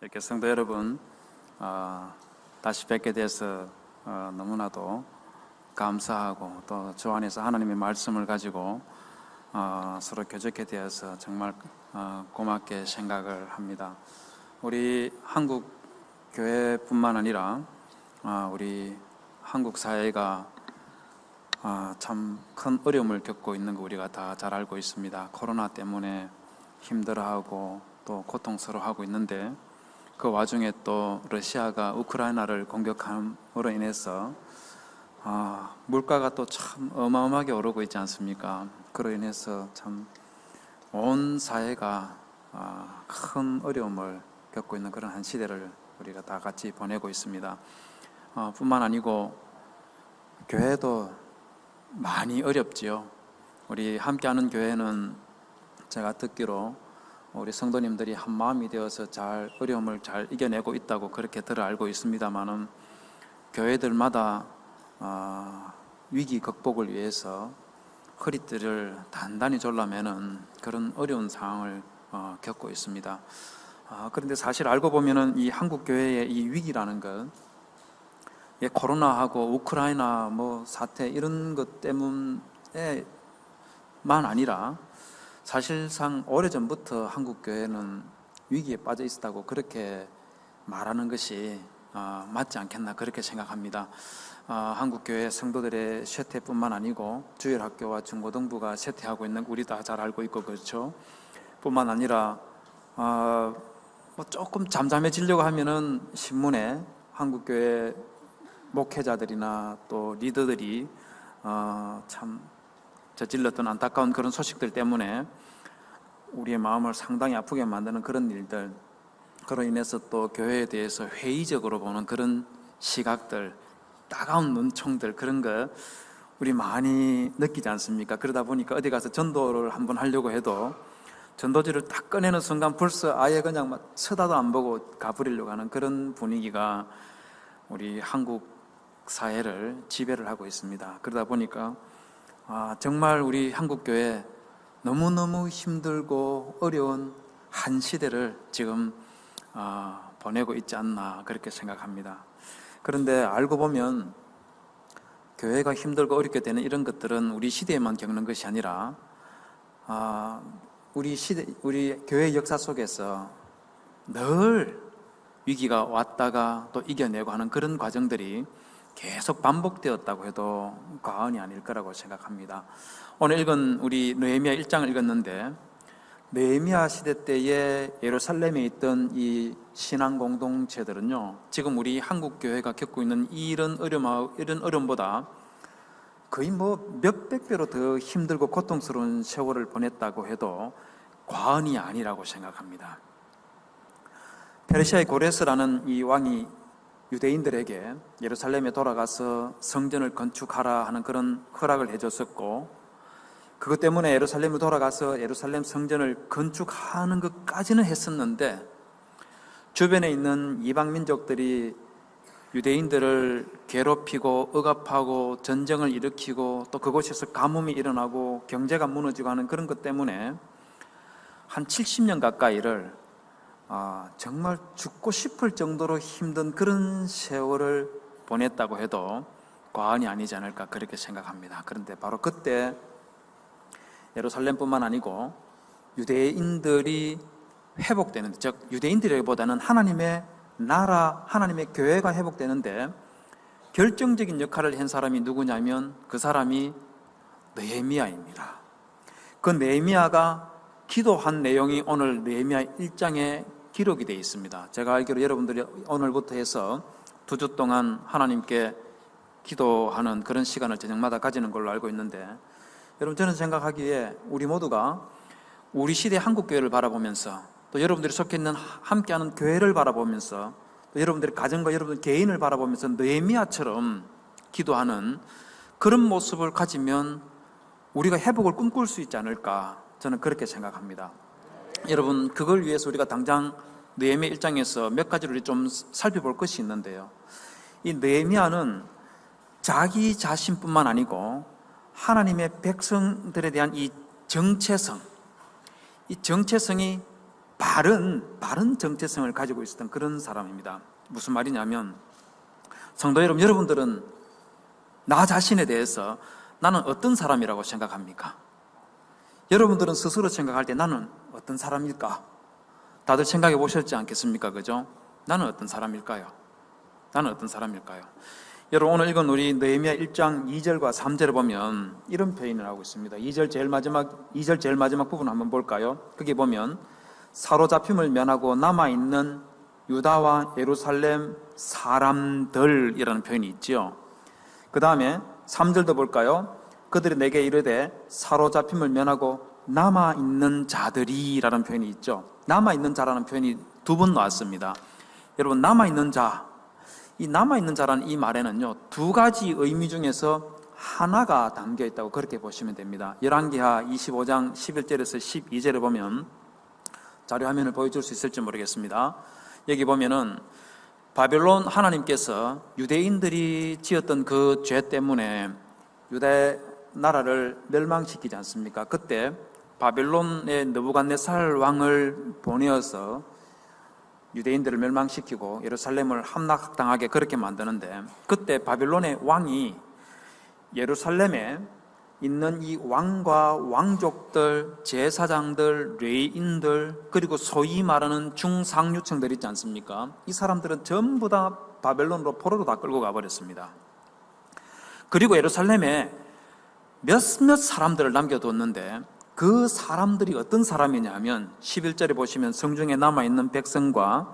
이렇게 성도 여러분 다시 뵙게 돼서 너무나도 감사하고 또 주 안에서 하나님의 말씀을 가지고 서로 교제하게 되어서 정말 고맙게 생각을 합니다. 우리 한국 교회뿐만 아니라 우리 한국 사회가 참 큰 어려움을 겪고 있는 거 우리가 다 잘 알고 있습니다. 코로나 때문에 힘들어하고 또 고통스러워하고 있는데 그 와중에 또 러시아가 우크라이나를 공격함으로 인해서 물가가 또 참 어마어마하게 오르고 있지 않습니까? 그로 인해서 참 온 사회가 큰 어려움을 겪고 있는 그런 한 시대를 우리가 다 같이 보내고 있습니다. 뿐만 아니고 교회도 많이 어렵지요. 우리 함께하는 교회는 제가 듣기로 우리 성도님들이 한 마음이 되어서 잘 어려움을 잘 이겨내고 있다고 그렇게 들어 알고 있습니다만은 교회들마다 위기 극복을 위해서 허리띠를 단단히 졸라매는 그런 어려운 상황을 겪고 있습니다. 그런데 사실 알고 보면은 이 한국 교회의 이 위기라는 것, 코로나하고 우크라이나 사태 이런 것 때문에만 아니라 사실상 오래전부터 한국 교회는 위기에 빠져 있었다고 그렇게 말하는 것이 맞지 않겠나 그렇게 생각합니다. 한국 교회 성도들의 쇠퇴뿐만 아니고 주일학교와 중고등부가 쇠퇴하고 있는 우리 다 잘 알고 있고 그렇죠. 뿐만 아니라 조금 잠잠해지려고 하면은 신문에 한국 교회 목회자들이나 또 리더들이 참 저질렀던 안타까운 그런 소식들 때문에 우리의 마음을 상당히 아프게 만드는 그런 일들, 그로 인해서 또 교회에 대해서 회의적으로 보는 그런 시각들, 따가운 눈총들, 그런 거 우리 많이 느끼지 않습니까? 그러다 보니까 어디 가서 전도를 한번 하려고 해도 전도지를 딱 꺼내는 순간 벌써 아예 그냥 막 쳐다도 안 보고 가버리려고 하는 그런 분위기가 우리 한국 사회를 지배를 하고 있습니다. 그러다 보니까 정말 우리 한국교회 너무너무 힘들고 어려운 한 시대를 지금 보내고 있지 않나 그렇게 생각합니다. 그런데 알고 보면 교회가 힘들고 어렵게 되는 이런 것들은 우리 시대에만 겪는 것이 아니라 우리 교회 역사 속에서 늘 위기가 왔다가 또 이겨내고 하는 그런 과정들이 계속 반복되었다고 해도 과언이 아닐 거라고 생각합니다. 오늘 읽은 우리 느헤미야 1장을 읽었는데 느헤미야 시대 때에 예루살렘에 있던 이 신앙 공동체들은요, 지금 우리 한국 교회가 겪고 있는 이런 어려움보다 거의 몇백 배로 더 힘들고 고통스러운 세월을 보냈다고 해도 과언이 아니라고 생각합니다. 페르시아의 고레스라는 이 왕이 유대인들에게 예루살렘에 돌아가서 성전을 건축하라 하는 그런 허락을 해줬었고, 그것 때문에 예루살렘에 돌아가서 예루살렘 성전을 건축하는 것까지는 했었는데 주변에 있는 이방 민족들이 유대인들을 괴롭히고 억압하고 전쟁을 일으키고 또 그곳에서 가뭄이 일어나고 경제가 무너지고 하는 그런 것 때문에 한 70년 가까이를 정말 죽고 싶을 정도로 힘든 그런 세월을 보냈다고 해도 과언이 아니지 않을까 그렇게 생각합니다. 그런데 바로 그때 예루살렘뿐만 아니고 유대인들이 회복되는데, 즉 유대인들보다는 하나님의 나라, 하나님의 교회가 회복되는데 결정적인 역할을 한 사람이 누구냐면 그 사람이 느헤미야입니다. 그 느헤미야가 기도한 내용이 오늘 느헤미야 1장에 기록이 되어 있습니다. 제가 알기로 여러분들이 오늘부터 해서 2주 동안 하나님께 기도하는 그런 시간을 저녁마다 가지는 걸로 알고 있는데, 여러분 저는 생각하기에 우리 모두가 우리 시대 한국교회를 바라보면서 또 여러분들이 속해 있는 함께하는 교회를 바라보면서 또 여러분들의 가정과 여러분 개인을 바라보면서 느헤미야처럼 기도하는 그런 모습을 가지면 우리가 회복을 꿈꿀 수 있지 않을까, 저는 그렇게 생각합니다. 여러분 그걸 위해서 우리가 당장 느헤미야 1장에서 몇 가지를 좀 살펴볼 것이 있는데요, 이 느헤미야는 자기 자신뿐만 아니고 하나님의 백성들에 대한 이 정체성이 바른 정체성을 가지고 있었던 그런 사람입니다. 무슨 말이냐면, 성도 여러분, 여러분들은 나 자신에 대해서 나는 어떤 사람이라고 생각합니까? 여러분들은 스스로 생각할 때 나는 어떤 사람일까? 다들 생각해 보셨지 않겠습니까? 그죠? 나는 어떤 사람일까요? 나는 어떤 사람일까요? 여러분, 오늘 읽은 우리 느헤미야 1장 2절과 3절을 보면 이런 표현을 하고 있습니다. 2절 제일 마지막 부분 한번 볼까요? 거기 보면 사로잡힘을 면하고 남아있는 유다와 예루살렘 사람들이라는 표현이 있죠. 그 다음에 3절도 볼까요? 그들이 내게 이르되 사로잡힘을 면하고 남아있는 자들이라는 표현이 있죠. 남아있는 자라는 표현이 두 번 나왔습니다. 여러분, 남아있는 자, 이 남아있는 자라는 이 말에는요, 두 가지 의미 중에서 하나가 담겨 있다고 그렇게 보시면 됩니다. 열왕기하 25장 11절에서 12절을 보면, 자료 화면을 보여줄 수 있을지 모르겠습니다. 여기 보면은 바벨론 하나님께서 유대인들이 지었던 그 죄 때문에 유대 나라를 멸망시키지 않습니까? 그때 바벨론의 느부갓네살 왕을 보내어서 유대인들을 멸망시키고 예루살렘을 함락당하게 그렇게 만드는데, 그때 바벨론의 왕이 예루살렘에 있는 이 왕과 왕족들, 제사장들, 레위인들, 그리고 소위 말하는 중상류층들 있지 않습니까? 이 사람들은 전부 다 바벨론으로 포로로 다 끌고 가버렸습니다. 그리고 예루살렘에 몇몇 사람들을 남겨뒀는데, 그 사람들이 어떤 사람이냐면 11절에 보시면 성중에 남아있는 백성과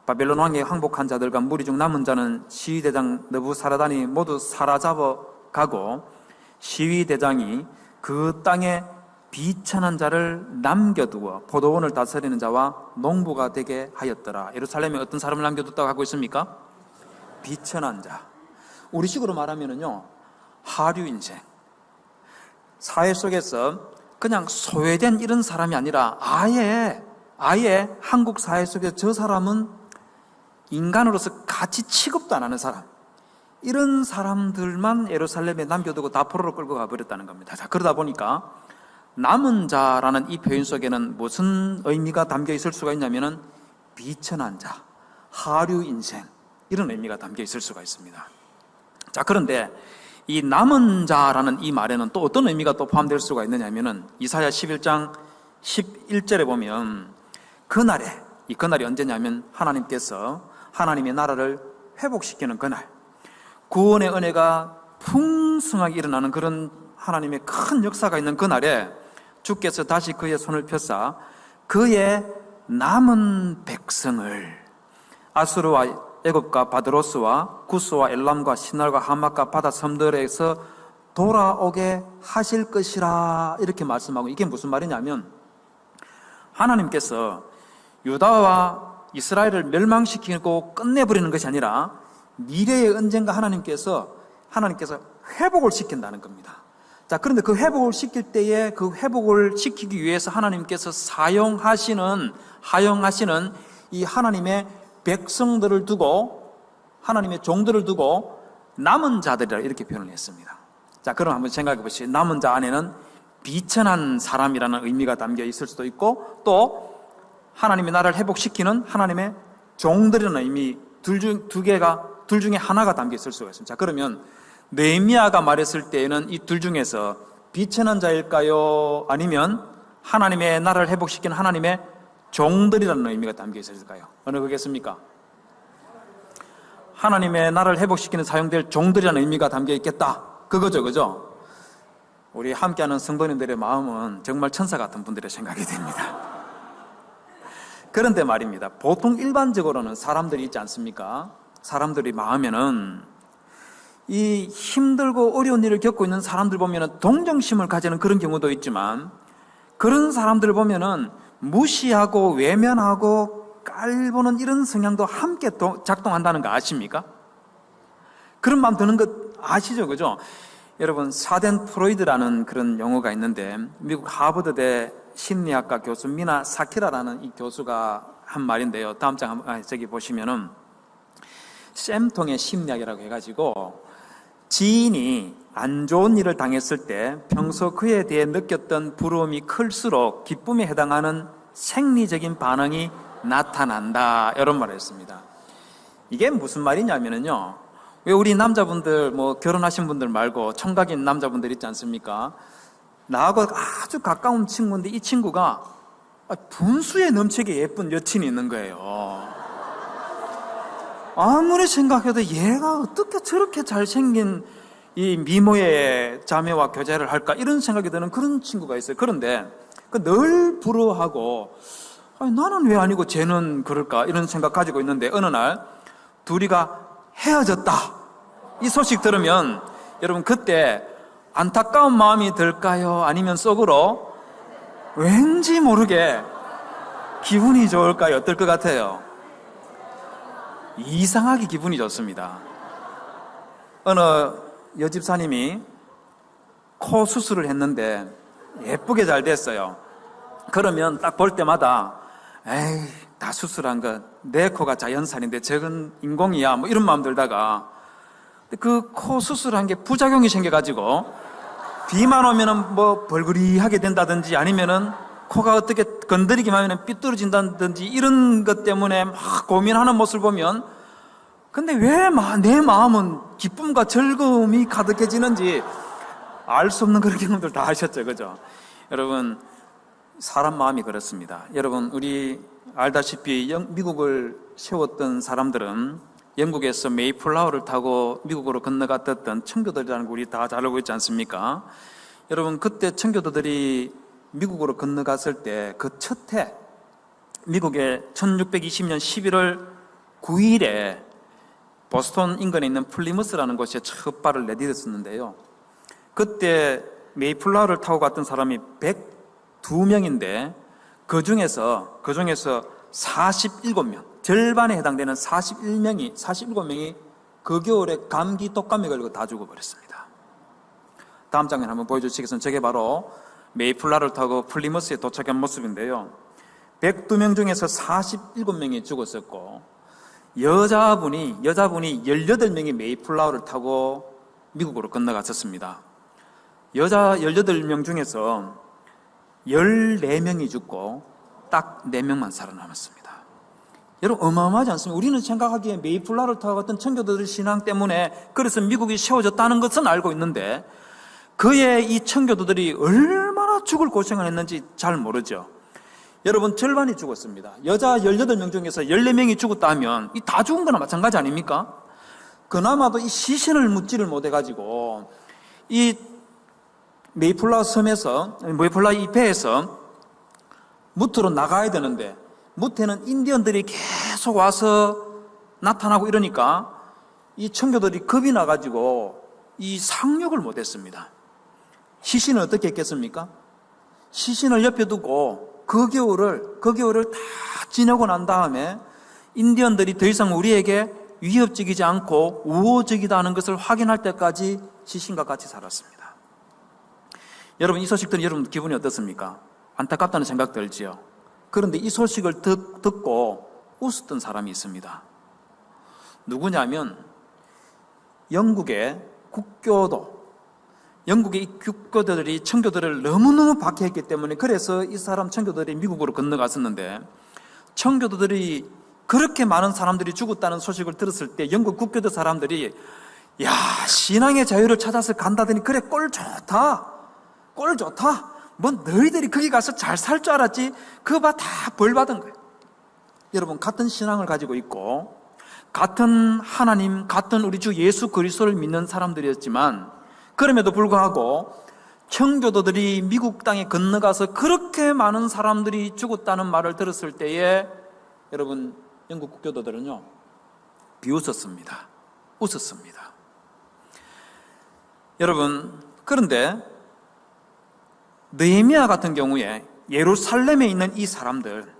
바벨론 왕의 항복한 자들과 무리 중 남은 자는 시위대장 느부사라단이 모두 사로잡아 가고, 시위대장이 그 땅에 비천한 자를 남겨두어 포도원을 다스리는 자와 농부가 되게 하였더라. 예루살렘에 어떤 사람을 남겨뒀다고 하고 있습니까? 비천한 자. 우리식으로 말하면은요, 하류 인생. 사회 속에서 그냥 소외된 이런 사람이 아니라 아예 한국 사회 속에서 저 사람은 인간으로서 같이 취급도 안 하는 사람, 이런 사람들만 예루살렘에 남겨두고 다 포로로 끌고 가버렸다는 겁니다. 자, 그러다 보니까 남은 자라는 이 표현 속에는 무슨 의미가 담겨 있을 수가 있냐면은 비천한 자, 하류 인생, 이런 의미가 담겨 있을 수가 있습니다. 자, 그런데 이 남은 자라는 이 말에는 또 어떤 의미가 또 포함될 수가 있느냐면은 이사야 11장 11절에 보면 그날이 언제냐면 하나님께서 하나님의 나라를 회복시키는 그날, 구원의 은혜가 풍성하게 일어나는 그런 하나님의 큰 역사가 있는 그날에 주께서 다시 그의 손을 펴사 그의 남은 백성을 아수르와 애굽과 바드로스와 구스와 엘람과 시날과 하맛과 바다 섬들에서 돌아오게 하실 것이라, 이렇게 말씀하고, 이게 무슨 말이냐면 하나님께서 유다와 이스라엘을 멸망시키고 끝내버리는 것이 아니라 미래에 언젠가 하나님께서 회복을 시킨다는 겁니다. 자, 그런데 그 회복을 시킬 때에 그 회복을 시키기 위해서 하나님께서 하용하시는 이 하나님의 백성들을 두고, 하나님의 종들을 두고 남은 자들이라 이렇게 표현을 했습니다. 자, 그럼 한번 생각해 보시죠. 남은 자 안에는 비천한 사람이라는 의미가 담겨 있을 수도 있고, 또 하나님의 나라를 회복시키는 하나님의 종들이라는 의미, 둘 중에 하나가 담겨 있을 수가 있습니다. 자, 그러면 느헤미야가 말했을 때에는 이 둘 중에서 비천한 자일까요? 아니면 하나님의 나라를 회복시키는 하나님의 종들이라는 의미가 담겨 있을까요? 어느 거겠습니까? 하나님의 나라를 회복시키는 사용될 종들이라는 의미가 담겨 있겠다, 그거죠, 그죠? 우리 함께하는 성도님들의 마음은 정말 천사 같은 분들의 생각이 됩니다. 그런데 말입니다, 보통 일반적으로는 사람들이 있지 않습니까? 사람들이 마음에는 이 힘들고 어려운 일을 겪고 있는 사람들 보면은 동정심을 가지는 그런 경우도 있지만, 그런 사람들 보면은 무시하고 외면하고 깔보는 이런 성향도 함께 작동한다는 거 아십니까? 그런 마음 드는 거 아시죠? 그죠? 여러분, 사덴프로이드라는 그런 용어가 있는데, 미국 하버드대 심리학과 교수 미나 사키라라는 이 교수가 한 말인데요. 다음 장 저기 보시면은 샘통의 심리학이라고 해가지고, 지인이 안 좋은 일을 당했을 때 평소 그에 대해 느꼈던 부러움이 클수록 기쁨에 해당하는 생리적인 반응이 나타난다, 이런 말을 했습니다. 이게 무슨 말이냐면요, 왜 우리 남자분들, 결혼하신 분들 말고 총각인 남자분들 있지 않습니까? 나하고 아주 가까운 친구인데 이 친구가 분수에 넘치게 예쁜 여친이 있는 거예요. 아무리 생각해도 얘가 어떻게 저렇게 잘생긴 이 미모의 자매와 교제를 할까, 이런 생각이 드는 그런 친구가 있어요. 그런데 늘 부러워하고 나는 왜 아니고 쟤는 그럴까, 이런 생각 가지고 있는데, 어느 날 둘이가 헤어졌다, 이 소식 들으면 여러분 그때 안타까운 마음이 들까요? 아니면 속으로 왠지 모르게 기분이 좋을까요? 어떨 것 같아요? 이상하게 기분이 좋습니다. 어느 여집사님이 코 수술을 했는데 예쁘게 잘 됐어요. 그러면 딱 볼 때마다 에이, 다 수술한 거 내 코가 자연산인데 저건 인공이야, 이런 마음 들다가 그 코 수술한 게 부작용이 생겨가지고 비만 오면은 벌거리하게 된다든지, 아니면은 코가 어떻게 건드리기만 하면 삐뚤어진다든지, 이런 것 때문에 막 고민하는 모습을 보면, 근데 왜 내 마음은 기쁨과 즐거움이 가득해지는지 알 수 없는 그런 경험들 다 하셨죠, 그죠? 여러분, 사람 마음이 그렇습니다. 여러분, 우리 알다시피 미국을 세웠던 사람들은 영국에서 메이플라워를 타고 미국으로 건너갔던 청교도들이라는 거 우리 다 잘 알고 있지 않습니까? 여러분, 그때 청교도들이 미국으로 건너갔을 때 그 첫 해, 미국의 1620년 11월 9일에 보스턴 인근에 있는 플리머스라는 곳에 첫 발을 내디뎠었는데요. 그때 메이플라워를 타고 갔던 사람이 102명인데 그 중에서 47명, 절반에 해당되는 47명이 그 겨울에 감기 독감에 걸리고 다 죽어버렸습니다. 다음 장면 한번 보여주시겠습니까? 저게 바로 메이플라워를 타고 플리머스에 도착한 모습인데요. 102명 중에서 47명이 죽었었고, 여자분이 18명이 메이플라워를 타고 미국으로 건너갔었습니다. 여자 18명 중에서 14명이 죽고 딱 4명만 살아남았습니다. 여러분, 어마어마하지 않습니까? 우리는 생각하기에 메이플라워를 타고 갔던 청교도들 신앙 때문에 그래서 미국이 세워졌다는 것은 알고 있는데, 그의 이 청교도들이 얼마나 죽을 고생을 했는지 잘 모르죠. 여러분, 절반이 죽었습니다. 여자 18명 중에서 14명이 죽었다 하면 이 다 죽은 거나 마찬가지 아닙니까? 그나마도 이 시신을 묻지를 못해가지고 이 메이플라워 이 배에서 무트로 나가야 되는데, 무트에는 인디언들이 계속 와서 나타나고 이러니까 이 청교도들이 겁이 나가지고 이 상륙을 못했습니다. 시신을 어떻게 했겠습니까? 시신을 옆에 두고 그 겨울을 다 지내고 난 다음에 인디언들이 더 이상 우리에게 위협적이지 않고 우호적이다는 것을 확인할 때까지 시신과 같이 살았습니다. 여러분, 이 소식 들은 여러분 기분이 어떻습니까? 안타깝다는 생각 들지요. 그런데 이 소식을 듣고 웃었던 사람이 있습니다. 누구냐면 영국의 이 국교도들이 청교도를 너무너무 박해했기 때문에, 그래서 이 사람 청교도들이 미국으로 건너갔었는데, 청교도들이 그렇게 많은 사람들이 죽었다는 소식을 들었을 때 영국 국교도 사람들이 야, 신앙의 자유를 찾아서 간다더니 그래, 꼴 좋다. 너희들이 거기 가서 잘 살 줄 알았지? 그거 봐, 다 벌 받은 거예요. 여러분, 같은 신앙을 가지고 있고 같은 하나님, 같은 우리 주 예수 그리스도를 믿는 사람들이었지만, 그럼에도 불구하고 청교도들이 미국 땅에 건너가서 그렇게 많은 사람들이 죽었다는 말을 들었을 때에 여러분, 영국 국교도들은요 비웃었습니다. 웃었습니다. 여러분, 그런데 느헤미야 같은 경우에 예루살렘에 있는 이 사람들,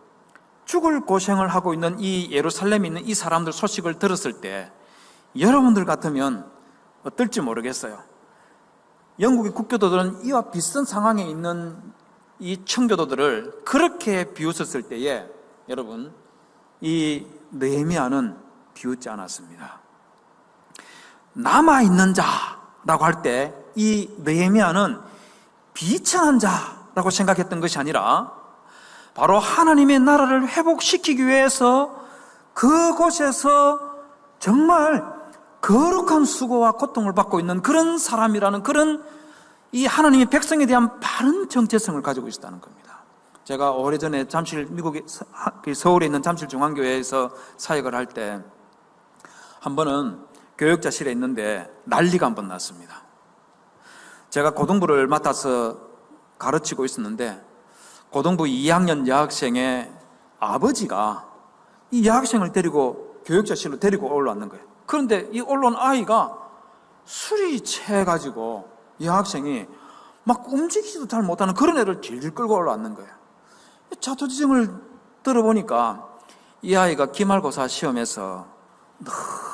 죽을 고생을 하고 있는 이 예루살렘에 있는 이 사람들 소식을 들었을 때 여러분들 같으면 어떨지 모르겠어요. 영국의 국교도들은 이와 비슷한 상황에 있는 이 청교도들을 그렇게 비웃었을 때에 여러분, 이 느헤미야는 비웃지 않았습니다. 남아있는 자라고 할 때 이 느헤미야는 비천한 자라고 생각했던 것이 아니라 바로 하나님의 나라를 회복시키기 위해서 그곳에서 정말 거룩한 수고와 고통을 받고 있는 그런 사람이라는, 그런 이 하나님의 백성에 대한 바른 정체성을 가지고 있었다는 겁니다. 제가 오래전에 미국의 서울에 있는 잠실중앙교회에서 사역을 할 때 한 번은 교역자실에 있는데 난리가 한 번 났습니다. 제가 고등부를 맡아서 가르치고 있었는데 고등부 2학년 여학생의 아버지가 이 여학생을 데리고 교역자실로 데리고 올라왔는 거예요. 그런데 이 올라온 아이가 술이 취해가지고 여학생이 막 움직이지도 잘 못하는 그런 애를 질질 끌고 올라왔는 거예요. 자초지종을 들어보니까 이 아이가 기말고사 시험에서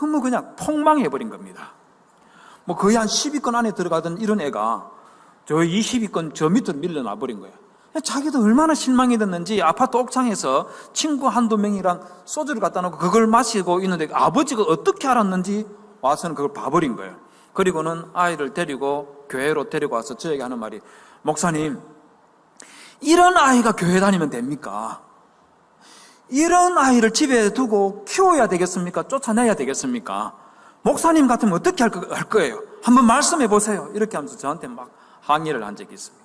너무 그냥 폭망해버린 겁니다. 뭐 거의 한 10위권 안에 들어가던 이런 애가 저 20위권 저 밑으로 밀려나 버린 거예요. 자기도 얼마나 실망이 됐는지 아파트 옥상에서 친구 한두 명이랑 소주를 갖다 놓고 그걸 마시고 있는데 아버지가 어떻게 알았는지 와서는 그걸 봐버린 거예요. 그리고는 아이를 데리고 교회로 데리고 와서 저에게 하는 말이, 목사님, 이런 아이가 교회 다니면 됩니까? 이런 아이를 집에 두고 키워야 되겠습니까? 쫓아내야 되겠습니까? 목사님 같으면 어떻게 할 거예요? 한번 말씀해 보세요. 이렇게 하면서 저한테 막 항의를 한 적이 있습니다.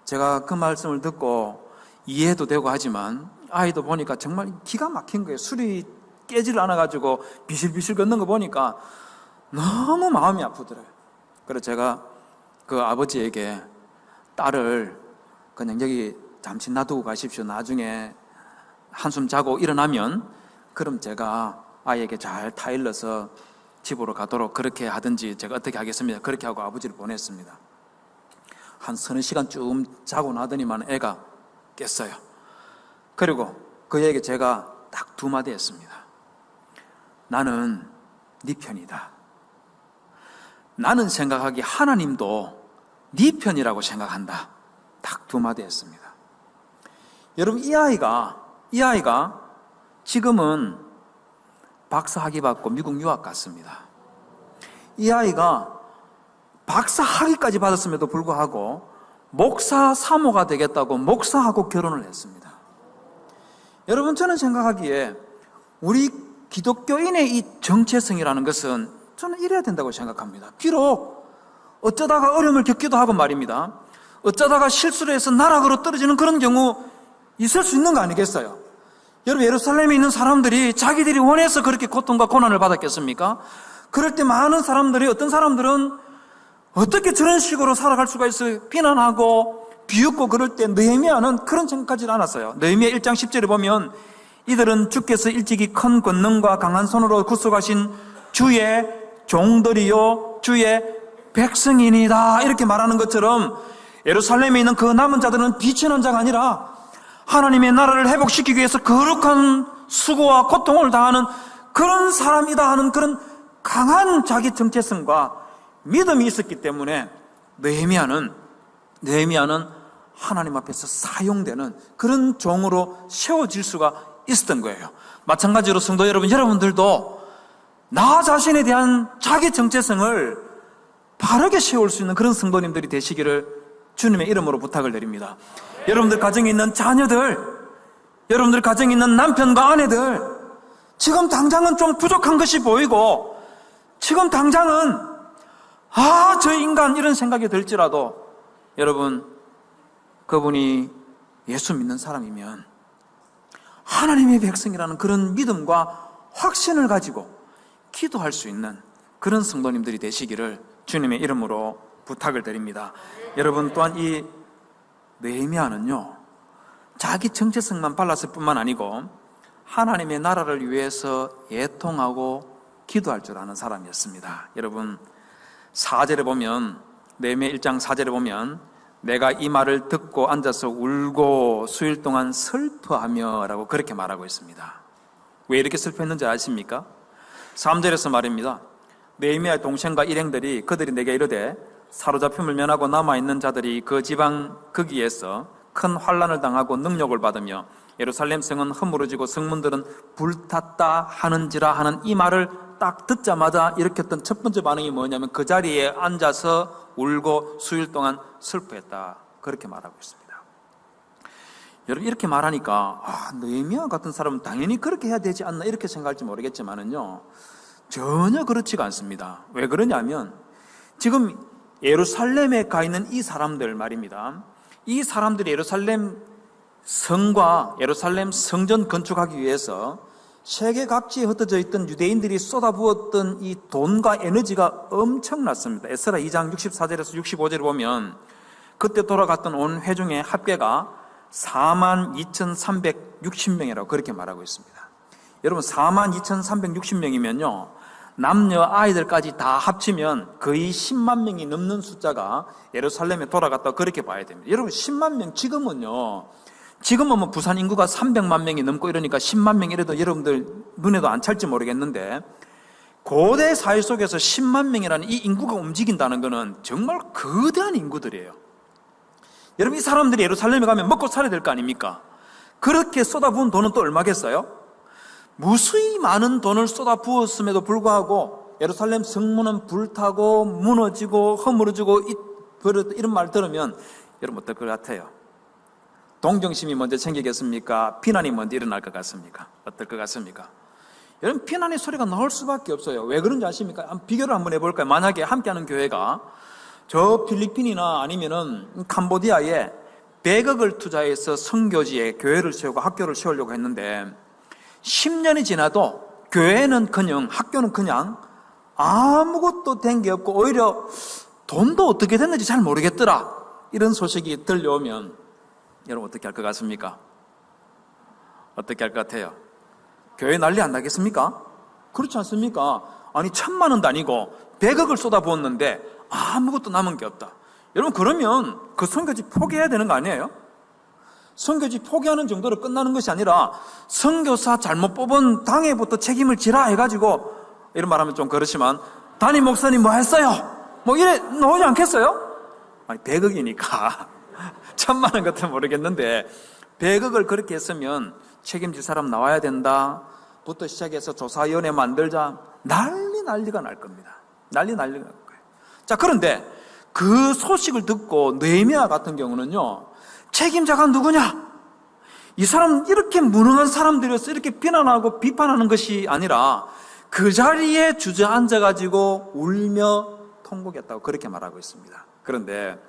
제가 그 말씀을 듣고 이해도 되고 하지만 아이도 보니까 정말 기가 막힌 거예요. 술이 깨지를 않아가지고 비실비실 걷는 거 보니까 너무 마음이 아프더라고요. 그래서 제가 그 아버지에게 딸을 그냥 여기 잠시 놔두고 가십시오. 나중에 한숨 자고 일어나면 그럼 제가 아이에게 잘 타일러서 집으로 가도록 그렇게 하든지 제가 어떻게 하겠습니다. 그렇게 하고 아버지를 보냈습니다. 한 서너 시간 쭉 자고 나더니만 애가 깼어요. 그리고 그에게 제가 딱 두 마디 했습니다. 나는 네 편이다. 나는 생각하기에 하나님도 네 편이라고 생각한다. 딱 두 마디 했습니다. 여러분, 이 아이가 지금은 박사 학위 받고 미국 유학 갔습니다. 이 아이가 박사 학위까지 받았음에도 불구하고 목사 사모가 되겠다고 목사하고 결혼을 했습니다. 여러분, 저는 생각하기에 우리 기독교인의 이 정체성이라는 것은 저는 이래야 된다고 생각합니다. 비록 어쩌다가 어려움을 겪기도 하고 말입니다. 어쩌다가 실수를 해서 나락으로 떨어지는 그런 경우 있을 수 있는 거 아니겠어요? 여러분, 예루살렘에 있는 사람들이 자기들이 원해서 그렇게 고통과 고난을 받았겠습니까? 그럴 때 많은 사람들이, 어떤 사람들은 어떻게 저런 식으로 살아갈 수가 있어요? 비난하고 비웃고 그럴 때 느헤미야는 그런 생각하지 않았어요. 느헤미야 1장 10절에 보면 이들은 주께서 일찍이 큰 권능과 강한 손으로 구속하신 주의 종들이요 주의 백성이니다 이렇게 말하는 것처럼 예루살렘에 있는 그 남은 자들은 비천한 자가 아니라 하나님의 나라를 회복시키기 위해서 거룩한 수고와 고통을 당하는 그런 사람이다 하는 그런 강한 자기 정체성과 믿음이 있었기 때문에 느헤미야는 하나님 앞에서 사용되는 그런 종으로 세워질 수가 있었던 거예요. 마찬가지로 성도 여러분, 여러분들도 나 자신에 대한 자기 정체성을 바르게 세울 수 있는 그런 성도님들이 되시기를 주님의 이름으로 부탁을 드립니다. 여러분들 가정에 있는 자녀들, 여러분들 가정에 있는 남편과 아내들, 지금 당장은 좀 부족한 것이 보이고 지금 당장은 저 인간 이런 생각이 들지라도 여러분, 그분이 예수 믿는 사람이면 하나님의 백성이라는 그런 믿음과 확신을 가지고 기도할 수 있는 그런 성도님들이 되시기를 주님의 이름으로 부탁을 드립니다. 여러분, 또한 이 느헤미야는요, 자기 정체성만 발랐을 뿐만 아니고 하나님의 나라를 위해서 애통하고 기도할 줄 아는 사람이었습니다. 여러분, 4절에 보면, 느헤미야 1장 4절에 보면 내가 이 말을 듣고 앉아서 울고 수일 동안 슬퍼하며 라고 그렇게 말하고 있습니다. 왜 이렇게 슬퍼했는지 아십니까? 3절에서 말입니다. 느헤미야의 동생과 일행들이 그들이 내게 이르되 사로잡힘을 면하고 남아있는 자들이 그 지방 거기에서 큰 환난을 당하고 능욕을 받으며 예루살렘 성은 허물어지고 성문들은 불탔다 하는지라 하는 이 말을 딱 듣자마자 일으켰던 첫 번째 반응이 뭐냐면 그 자리에 앉아서 울고 수일 동안 슬퍼했다, 그렇게 말하고 있습니다. 여러분 이렇게 말하니까 느헤미야 같은 사람은 당연히 그렇게 해야 되지 않나 이렇게 생각할지 모르겠지만은요, 전혀 그렇지가 않습니다. 왜 그러냐면 지금 예루살렘에 가 있는 이 사람들 말입니다. 이 사람들이 예루살렘 성과 예루살렘 성전 건축하기 위해서 세계 각지에 흩어져 있던 유대인들이 쏟아부었던 이 돈과 에너지가 엄청났습니다. 에스라 2장 64절에서 65절을 보면 그때 돌아갔던 온 회중의 합계가 42,360명이라고 그렇게 말하고 있습니다. 여러분 42,360명이면요 남녀 아이들까지 다 합치면 거의 10만 명이 넘는 숫자가 예루살렘에 돌아갔다고 그렇게 봐야 됩니다. 여러분 10만 명 지금은 뭐 부산 인구가 300만 명이 넘고 이러니까 10만 명 이래도 여러분들 눈에도 안 찰지 모르겠는데, 고대 사회 속에서 10만 명이라는 이 인구가 움직인다는 것은 정말 거대한 인구들이에요. 여러분 이 사람들이 예루살렘에 가면 먹고 살아야 될 거 아닙니까? 그렇게 쏟아부은 돈은 또 얼마겠어요? 무수히 많은 돈을 쏟아부었음에도 불구하고 예루살렘 성문은 불타고 무너지고 허물어지고 이런 말 들으면 여러분 어떨 것 같아요? 동정심이 먼저 생기겠습니까? 비난이 먼저 일어날 것 같습니까? 어떨 것 같습니까? 여러분 비난의 소리가 나올 수밖에 없어요. 왜 그런지 아십니까? 비교를 한번 해볼까요? 만약에 함께하는 교회가 저 필리핀이나 아니면은 캄보디아에 100억을 투자해서 선교지에 교회를 세우고 학교를 세우려고 했는데 10년이 지나도 교회는커녕 학교는 그냥 아무것도 된 게 없고 오히려 돈도 어떻게 됐는지 잘 모르겠더라, 이런 소식이 들려오면 여러분 어떻게 할 것 같습니까? 어떻게 할 것 같아요? 교회 난리 안 나겠습니까? 그렇지 않습니까? 아니 1,000만 원도 아니고 100억을 쏟아부었는데 아무것도 남은 게 없다. 여러분 그러면 그 선교지 포기해야 되는 거 아니에요? 선교지 포기하는 정도로 끝나는 것이 아니라 선교사 잘못 뽑은 당회부터 책임을 지라 해가지고, 이런 말하면 좀 그렇지만 담임 목사님 뭐 했어요? 뭐 이래 나오지 않겠어요? 아니 100억이니까 1,000만 원 같으면 모르겠는데 100억을 그렇게 했으면 책임질 사람 나와야 된다 부터 시작해서 조사위원회 만들자, 난리가 날 겁니다. 난리가 날 거예요. 자, 그런데 그 소식을 듣고 느헤미야 같은 경우는요, 책임자가 누구냐? 이 사람 이렇게 무능한 사람들이어서 이렇게 비난하고 비판하는 것이 아니라 그 자리에 주저앉아가지고 울며 통곡했다고 그렇게 말하고 있습니다. 그런데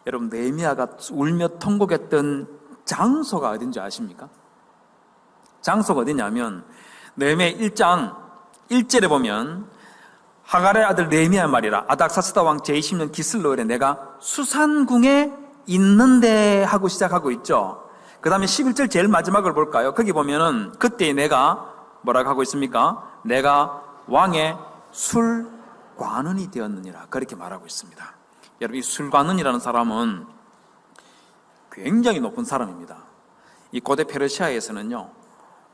여러분 느헤미야가 울며 통곡했던 장소가 어딘지 아십니까? 장소가 어디냐면 느헤미야 1장 1절에 보면 하갈의 아들 느헤미야 말이라 아닥사스다 왕 제20년 기슬로엘에 내가 수산궁에 있는데 하고 시작하고 있죠. 그 다음에 11절 제일 마지막을 볼까요? 거기 보면은 그때 내가 뭐라고 하고 있습니까? 내가 왕의 술관원이 되었느니라 그렇게 말하고 있습니다. 여러분 이 술관원이라는 사람은 굉장히 높은 사람입니다. 이 고대 페르시아에서는요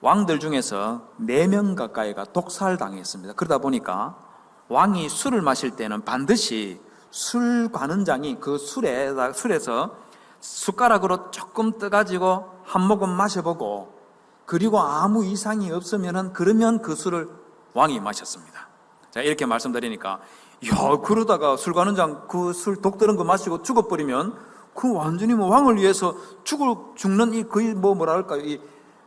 왕들 중에서 4명 가까이가 독살당했습니다. 그러다 보니까 왕이 술을 마실 때는 반드시 술관원장이 그 술에서 숟가락으로 조금 떠가지고 한 모금 마셔보고 그리고 아무 이상이 없으면은 그러면 그 술을 왕이 마셨습니다. 자, 이렇게 말씀드리니까 야, 그러다가 술관원장 그 술 독들은 거 마시고 죽어버리면 그 완전히 뭐 왕을 위해서 죽는 이 거의 뭐랄까요, 이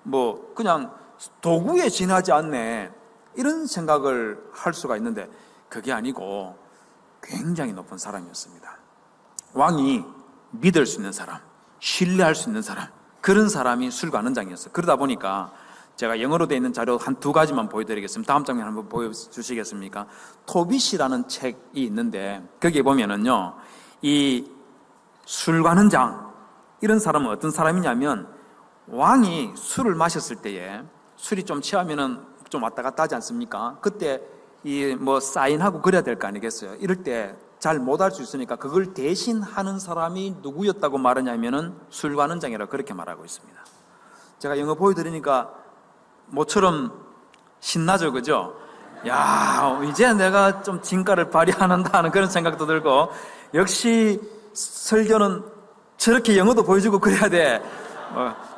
뭐 그냥 도구에 지나지 않네, 이런 생각을 할 수가 있는데 그게 아니고 굉장히 높은 사람이었습니다. 왕이 믿을 수 있는 사람, 신뢰할 수 있는 사람, 그런 사람이 술관원장이었어요. 그러다 보니까 제가 영어로 되어 있는 자료 한 2가지만 보여드리겠습니다. 다음 장면 한번 보여주시겠습니까? 토빗이라는 책이 있는데 거기에 보면은요, 이 술관원장, 이런 사람은 어떤 사람이냐면 왕이 술을 마셨을 때에 술이 좀 취하면은 좀 왔다 갔다 하지 않습니까? 그때 이 뭐 사인하고 그래야 될 거 아니겠어요? 이럴 때 잘 못할 수 있으니까 그걸 대신하는 사람이 누구였다고 말하냐면은 술관원장이라고 그렇게 말하고 있습니다. 제가 영어 보여드리니까 모처럼 신나죠, 그죠? 야, 이제 내가 좀 진가를 발휘한다 하는 그런 생각도 들고, 역시 설교는 저렇게 영어도 보여주고 그래야 돼.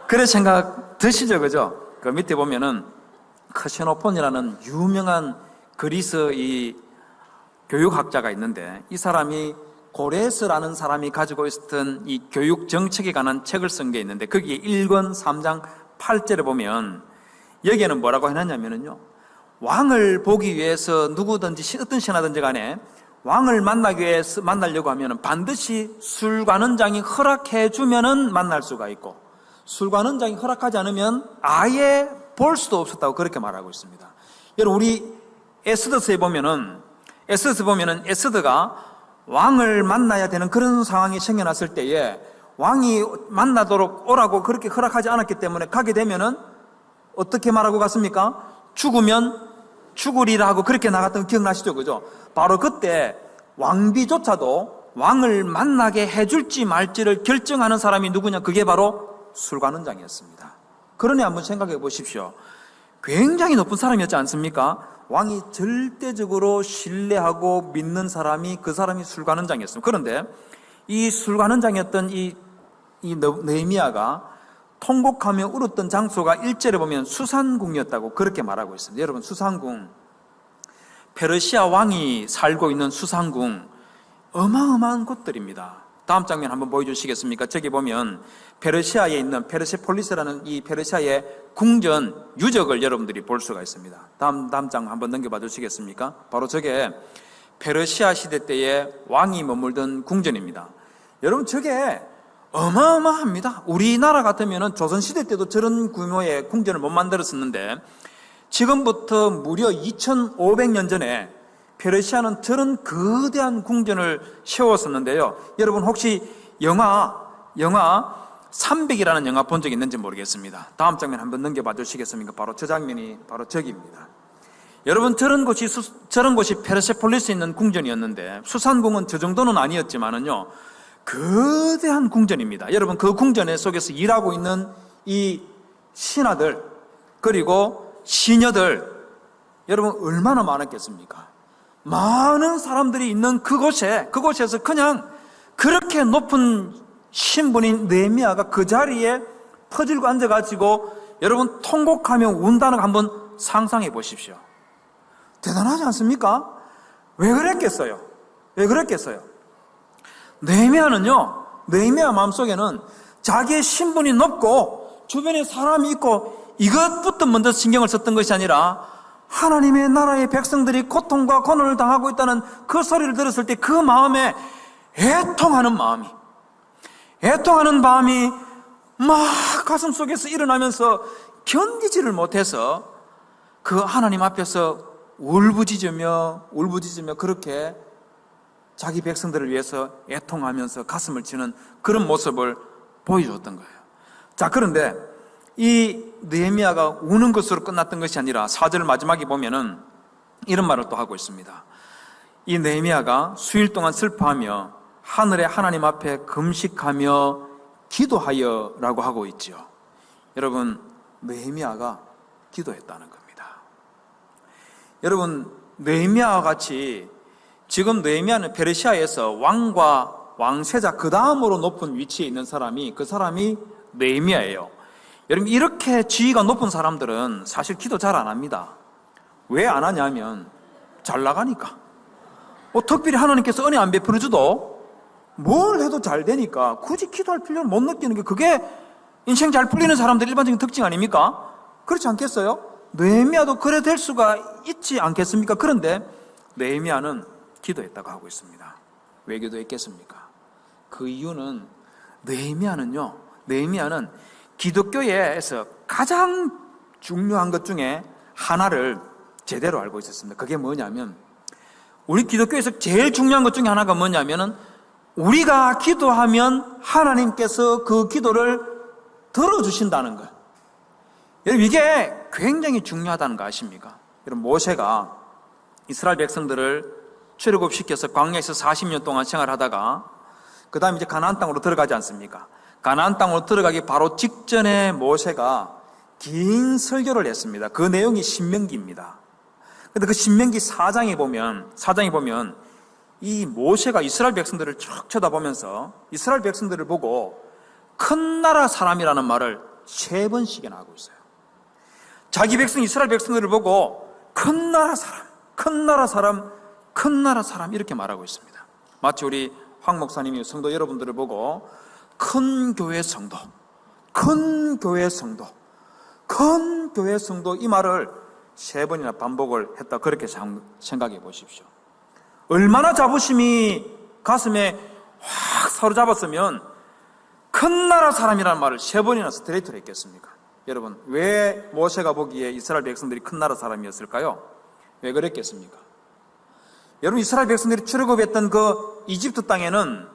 그런 생각 드시죠, 그죠? 그 밑에 보면은 크시노폰이라는 유명한 그리스 이 교육학자가 있는데 이 사람이 고레스라는 사람이 가지고 있었던 이 교육 정책에 관한 책을 쓴 게 있는데 거기에 1권 3장 8절에 보면 여기에는 뭐라고 해놨냐면요, 왕을 보기 위해서 누구든지 어떤 신하든지 간에 왕을 만나려고 하면 반드시 술관원장이 허락해 주면은 만날 수가 있고, 술관원장이 허락하지 않으면 아예 볼 수도 없었다고 그렇게 말하고 있습니다. 여러분, 우리 에스더서에 보면은 에스더가 왕을 만나야 되는 그런 상황이 생겨났을 때에 왕이 만나도록 오라고 그렇게 허락하지 않았기 때문에 가게 되면은 어떻게 말하고 갔습니까? 죽으면 죽으리라 하고 그렇게 나갔던 거 기억나시죠? 그죠? 바로 그때 왕비조차도 왕을 만나게 해줄지 말지를 결정하는 사람이 누구냐? 그게 바로 술관원장이었습니다. 그러니 한번 생각해 보십시오. 굉장히 높은 사람이었지 않습니까? 왕이 절대적으로 신뢰하고 믿는 사람이 그 사람이 술관원장이었습니다. 그런데 이 술관원장이었던 이 느헤미야가 통곡하며 울었던 장소가 1절에 보면 수산궁이었다고 그렇게 말하고 있습니다. 여러분, 수산궁, 페르시아 왕이 살고 있는 수산궁, 어마어마한 곳들입니다. 다음 장면 한번 보여주시겠습니까? 저기 보면 페르시아에 있는 페르세폴리스라는 이 페르시아의 궁전 유적을 여러분들이 볼 수가 있습니다. 다음 장 한번 넘겨봐 주시겠습니까? 바로 저게 페르시아 시대 때의 왕이 머물던 궁전입니다. 여러분, 저게 어마어마합니다. 우리나라 같으면 조선시대 때도 저런 규모의 궁전을 못 만들었었는데 지금부터 무려 2500년 전에 페르시아는 저런 거대한 궁전을 세웠었는데요. 여러분, 혹시 영화 300이라는 영화 본 적 있는지 모르겠습니다. 다음 장면 한번 넘겨봐 주시겠습니까? 바로 저 장면이 바로 저기입니다. 여러분, 저런 곳이 페르세폴리스에 있는 궁전이었는데 수산궁은 저 정도는 아니었지만은요, 거대한 궁전입니다. 여러분, 그 궁전 속에서 일하고 있는 이 신하들 그리고 시녀들, 여러분 얼마나 많았겠습니까? 많은 사람들이 있는 그곳에서 그냥 그렇게 높은 신분인 느헤미야가 그 자리에 퍼질고 앉아가지고 여러분 통곡하며 운다는 거 한번 상상해 보십시오. 대단하지 않습니까? 왜 그랬겠어요? 느헤미야 마음속에는 자기의 신분이 높고 주변에 사람이 있고 이것부터 먼저 신경을 썼던 것이 아니라 하나님의 나라의 백성들이 고통과 고난을 당하고 있다는 그 소리를 들었을 때 그 마음에 애통하는 마음이 막 가슴 속에서 일어나면서 견디지를 못해서 그 하나님 앞에서 울부짖으며 그렇게 자기 백성들을 위해서 애통하면서 가슴을 치는 그런 모습을 보여줬던 거예요. 자, 그런데 이 느헤미야가 우는 것으로 끝났던 것이 아니라 4절 마지막에 보면은 이런 말을 또 하고 있습니다. 이 느헤미야가 수일 동안 슬퍼하며 하늘의 하나님 앞에 금식하며 기도하여 라고 하고 있죠. 여러분, 느헤미야가 기도했다는 겁니다. 여러분, 느헤미야와 같이 지금 느헤미야는 페르시아에서 왕과 왕세자 그 다음으로 높은 위치에 있는 사람이 그 사람이 느헤미야예요. 여러분, 이렇게 지위가 높은 사람들은 사실 기도 잘 안 합니다. 왜 안 하냐면 잘 나가니까. 특별히 하나님께서 은혜 안 베풀어줘도 뭘 해도 잘 되니까 굳이 기도할 필요를 못 느끼는 게 그게 인생 잘 풀리는 사람들의 일반적인 특징 아닙니까? 그렇지 않겠어요? 느헤미야도 그래 될 수가 있지 않겠습니까? 그런데 느헤미야는 기도했다고 하고 있습니다. 왜 기도했겠습니까? 그 이유는 느헤미야는 기독교에서 가장 중요한 것 중에 하나를 제대로 알고 있었습니다. 그게 뭐냐면 우리 기독교에서 제일 중요한 것 중에 하나가 뭐냐면은 우리가 기도하면 하나님께서 그 기도를 들어주신다는 거예요. 여러분, 이게 굉장히 중요하다는 거 아십니까? 여러분, 모세가 이스라엘 백성들을 출애굽시켜서 광야에서 40년 동안 생활하다가 그 다음에 이제 가나안 땅으로 들어가지 않습니까? 가나안 땅으로 들어가기 바로 직전에 모세가 긴 설교를 했습니다. 그 내용이 신명기입니다. 근데 그 신명기 4장에 보면 이 모세가 이스라엘 백성들을 쭉 쳐다보면서 이스라엘 백성들을 보고 큰 나라 사람이라는 말을 3번씩이나 하고 있어요. 자기 백성 이스라엘 백성들을 보고 큰 나라 사람 이렇게 말하고 있습니다. 마치 우리 황 목사님이 성도 여러분들을 보고 큰 교회 성도, 큰 교회 성도, 큰 교회 성도 이 말을 3번이나 반복을 했다. 그렇게 생각해 보십시오. 얼마나 자부심이 가슴에 확 사로잡았으면 큰 나라 사람이라는 말을 3번이나 스트레이트로 했겠습니까? 여러분, 왜 모세가 보기에 이스라엘 백성들이 큰 나라 사람이었을까요? 왜 그랬겠습니까? 여러분, 이스라엘 백성들이 출애굽했던 그 이집트 땅에는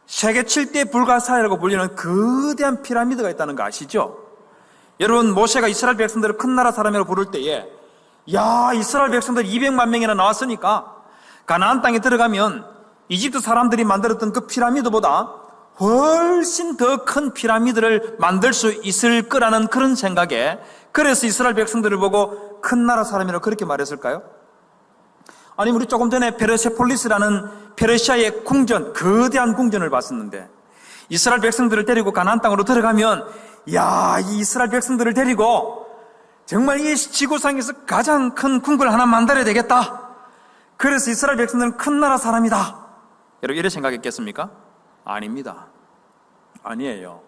세계 7대 불가사의라고 불리는 거대한 피라미드가 있다는 거 아시죠? 여러분, 모세가 이스라엘 백성들을 큰 나라 사람이라고 부를 때에 이스라엘 백성들이 200만 명이나 나왔으니까 가나안 땅에 들어가면 이집트 사람들이 만들었던 그 피라미드보다 훨씬 더 큰 피라미드를 만들 수 있을 거라는 그런 생각에, 그래서 이스라엘 백성들을 보고 큰 나라 사람이라고 그렇게 말했을까요? 아니, 우리 조금 전에 페르세폴리스라는 페르시아의 궁전, 거대한 궁전을 봤었는데, 이스라엘 백성들을 데리고 가나안 땅으로 들어가면 이 이스라엘 백성들을 데리고 정말 이 지구상에서 가장 큰 궁궐 하나 만들어야 되겠다. 그래서 이스라엘 백성들은 큰 나라 사람이다. 여러분, 이렇게 생각했겠습니까? 아닙니다. 아니에요.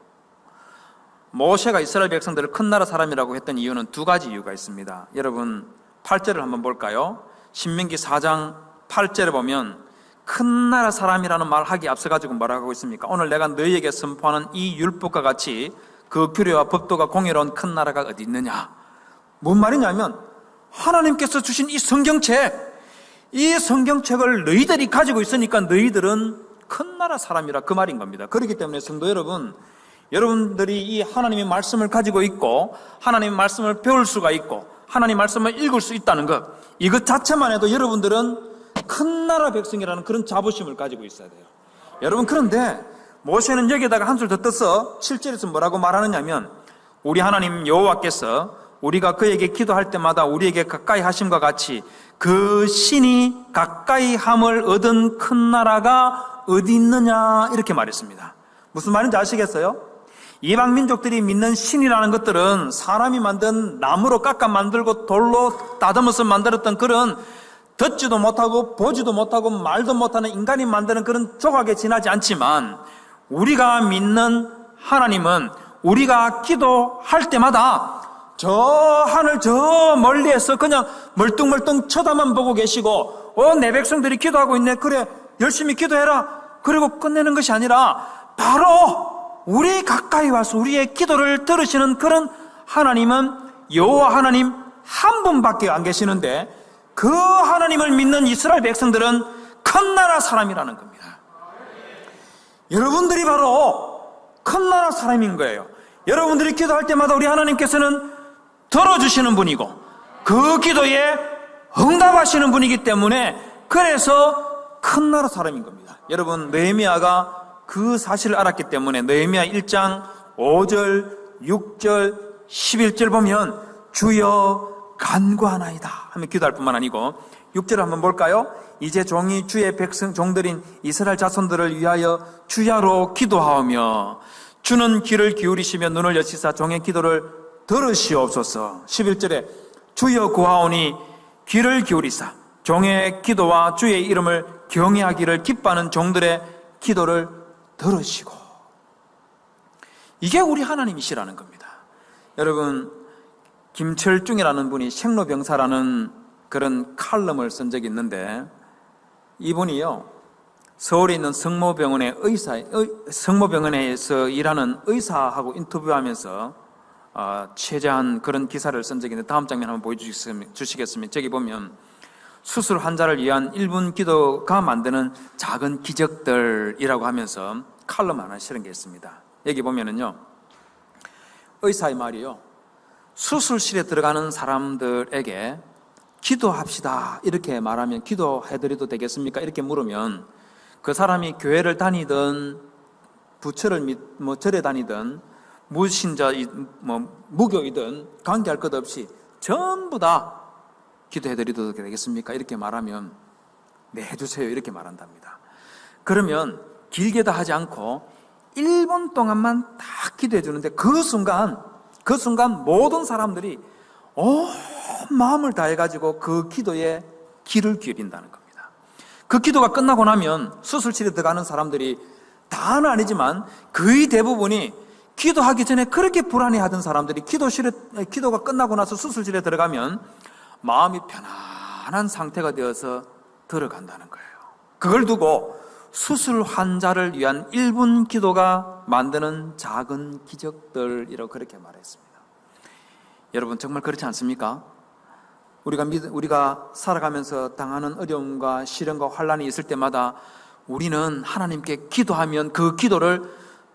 모세가 이스라엘 백성들을 큰 나라 사람이라고 했던 이유는 2가지 이유가 있습니다. 여러분, 8절을 한번 볼까요? 신명기 4장 8절에 보면 큰 나라 사람이라는 말 하기 앞서가지고 뭐라고 하고 있습니까? 오늘 내가 너희에게 선포하는 이 율법과 같이 그 규례와 법도가 공의로운 큰 나라가 어디 있느냐? 뭔 말이냐면 하나님께서 주신 이 성경책, 이 성경책을 너희들이 가지고 있으니까 너희들은 큰 나라 사람이라, 그 말인 겁니다. 그렇기 때문에 성도 여러분, 여러분들이 이 하나님의 말씀을 가지고 있고 하나님의 말씀을 배울 수가 있고 하나님의 말씀을 읽을 수 있다는 것, 이것 자체만 해도 여러분들은 큰 나라 백성이라는 그런 자부심을 가지고 있어야 돼요. 여러분, 그런데 모세는 여기에다가 한 줄 더 떠서 7절에서 뭐라고 말하느냐면, 우리 하나님 여호와께서 우리가 그에게 기도할 때마다 우리에게 가까이 하심과 같이 그 신이 가까이 함을 얻은 큰 나라가 어디 있느냐, 이렇게 말했습니다. 무슨 말인지 아시겠어요? 이방 민족들이 믿는 신이라는 것들은 사람이 만든 나무로 깎아 만들고 돌로 다듬어서 만들었던 그런 듣지도 못하고 보지도 못하고 말도 못하는 인간이 만드는 그런 조각에 지나지 않지만, 우리가 믿는 하나님은 우리가 기도할 때마다 저 하늘 저 멀리에서 그냥 멀뚱멀뚱 쳐다만 보고 계시고, 내 백성들이 기도하고 있네, 그래 열심히 기도해라, 그리고 끝내는 것이 아니라 바로 우리 가까이 와서 우리의 기도를 들으시는 그런 하나님은 여호와 하나님 한 분밖에 안 계시는데, 그 하나님을 믿는 이스라엘 백성들은 큰 나라 사람이라는 겁니다. 여러분들이 바로 큰 나라 사람인 거예요. 여러분들이 기도할 때마다 우리 하나님께서는 들어주시는 분이고 그 기도에 응답하시는 분이기 때문에, 그래서 큰 나라 사람인 겁니다. 여러분, 느헤미야가 그 사실을 알았기 때문에 느헤미야 1장 5절, 6절, 11절 보면 주여 간구하나이다 하면 기도할 뿐만 아니고, 6절을 한번 볼까요? 이제 종이 주의 백성 종들인 이스라엘 자손들을 위하여 주야로 기도하오며 주는 귀를 기울이시며 눈을 여시사 종의 기도를 들으시옵소서. 11절에 주여 구하오니 귀를 기울이사 종의 기도와 주의 이름을 경외하기를 기뻐하는 종들의 기도를 들으시고. 이게 우리 하나님이시라는 겁니다. 여러분, 김철중이라는 분이 생로병사라는 그런 칼럼을 쓴 적이 있는데, 이분이요, 서울에 있는 성모병원에서 일하는 의사하고 인터뷰하면서 최대한 그런 기사를 쓴 적이 있는데, 다음 장면 한번 보여주시겠습니까? 저기 보면 수술 환자를 위한 1분 기도가 만드는 작은 기적들이라고 하면서 칼럼 하나 실은 게 있습니다. 여기 보면은요, 의사의 말이요, 수술실에 들어가는 사람들에게 기도합시다 이렇게 말하면 기도해드려도 되겠습니까? 이렇게 물으면 그 사람이 교회를 다니든 부처를 절에 다니든 무신자 무교이든 관계할 것 없이 전부 다 기도해드려도 되겠습니까? 이렇게 말하면 네, 해주세요 이렇게 말한답니다. 그러면 길게 다 하지 않고 1분 동안만 딱 기도해 주는데, 그 순간 모든 사람들이 온 마음을 다해가지고 그 기도에 귀를 기울인다는 겁니다. 그 기도가 끝나고 나면 수술실에 들어가는 사람들이 다는 아니지만 거의 대부분이 기도하기 전에 그렇게 불안해하던 사람들이 기도가 끝나고 나서 수술실에 들어가면 마음이 편안한 상태가 되어서 들어간다는 거예요. 그걸 두고 수술 환자를 위한 1분 기도가 만드는 작은 기적들이라고 그렇게 말했습니다. 여러분, 정말 그렇지 않습니까? 우리가 살아가면서 당하는 어려움과 시련과 환난이 있을 때마다 우리는 하나님께 기도하면 그 기도를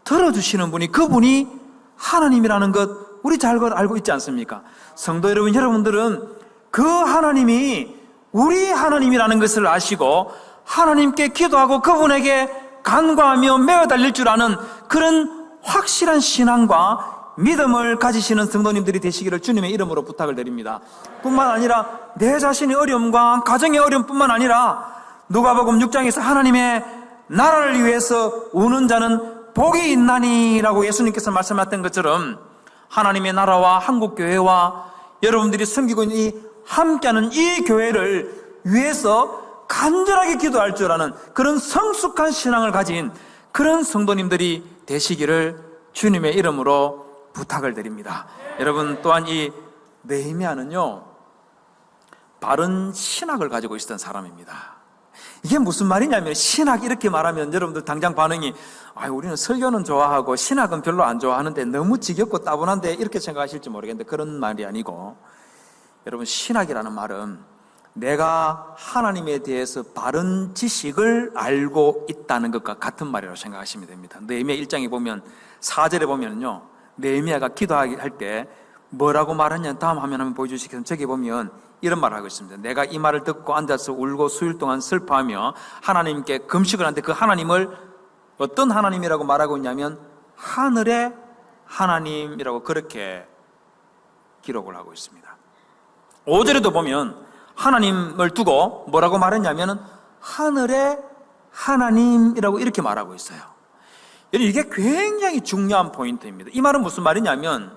들어주시는 분이, 그분이 하나님이라는 것 우리 잘 알고 있지 않습니까? 성도 여러분, 여러분들은 그 하나님이 우리 하나님이라는 것을 아시고 하나님께 기도하고 그분에게 간구하며 매어 달릴 줄 아는 그런 확실한 신앙과 믿음을 가지시는 성도님들이 되시기를 주님의 이름으로 부탁을 드립니다. 뿐만 아니라 내 자신의 어려움과 가정의 어려움뿐만 아니라 누가복음 6장에서 하나님의 나라를 위해서 우는 자는 복이 있나니라고 예수님께서 말씀하셨던 것처럼 하나님의 나라와 한국교회와 여러분들이 섬기고 있는 이 함께하는 이 교회를 위해서 간절하게 기도할 줄 아는 그런 성숙한 신앙을 가진 그런 성도님들이 되시기를 주님의 이름으로 부탁을 드립니다. 여러분, 또한 이 느헤미야는요, 바른 신학을 가지고 있었던 사람입니다. 이게 무슨 말이냐면, 신학 이렇게 말하면 여러분들 당장 반응이 우리는 설교는 좋아하고 신학은 별로 안 좋아하는데 너무 지겹고 따분한데 이렇게 생각하실지 모르겠는데, 그런 말이 아니고, 여러분, 신학이라는 말은 내가 하나님에 대해서 바른 지식을 알고 있다는 것과 같은 말이라고 생각하시면 됩니다. 느헤미야 1장에 보면 4절에 보면요, 느헤미야가 기도할 때 뭐라고 말하냐, 다음 화면 한번 보여주시겠습니까? 저기 보면 이런 말을 하고 있습니다. 내가 이 말을 듣고 앉아서 울고 수일 동안 슬퍼하며 하나님께 금식을 하는데, 그 하나님을 어떤 하나님이라고 말하고 있냐면 하늘의 하나님이라고 그렇게 기록을 하고 있습니다. 5절에도 보면 하나님을 두고 뭐라고 말했냐면 하늘의 하나님이라고 이렇게 말하고 있어요. 이게 굉장히 중요한 포인트입니다. 이 말은 무슨 말이냐면,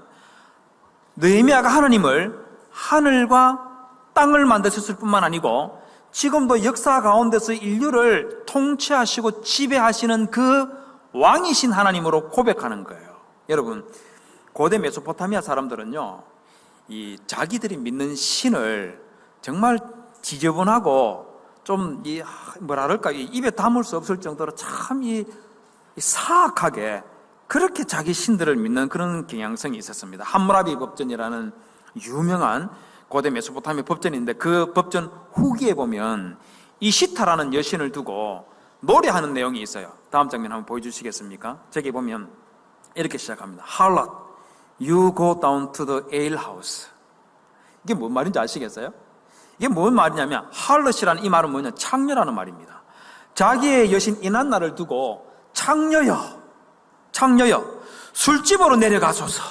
느헤미야가 하나님을 하늘과 땅을 만드셨을 뿐만 아니고 지금도 역사 가운데서 인류를 통치하시고 지배하시는 그 왕이신 하나님으로 고백하는 거예요. 여러분, 고대 메소포타미아 사람들은요, 이 자기들이 믿는 신을 정말 지저분하고 좀 뭐랄까 입에 담을 수 없을 정도로 참 사악하게 그렇게 자기 신들을 믿는 그런 경향성이 있었습니다. 함무라비 법전이라는 유명한 고대 메소포타미아 법전인데, 그 법전 후기에 보면 이시타라는 여신을 두고 노래하는 내용이 있어요. 다음 장면 한번 보여주시겠습니까? 저기 보면 이렇게 시작합니다. Harlot, you go down to the ale house. 이게 뭔 말인지 아시겠어요? 이게 뭔 말이냐면, harlot이라는 이 말은 뭐냐, 창녀라는 말입니다. 자기의 여신 이난나를 두고 창녀여, 술집으로 내려가소서.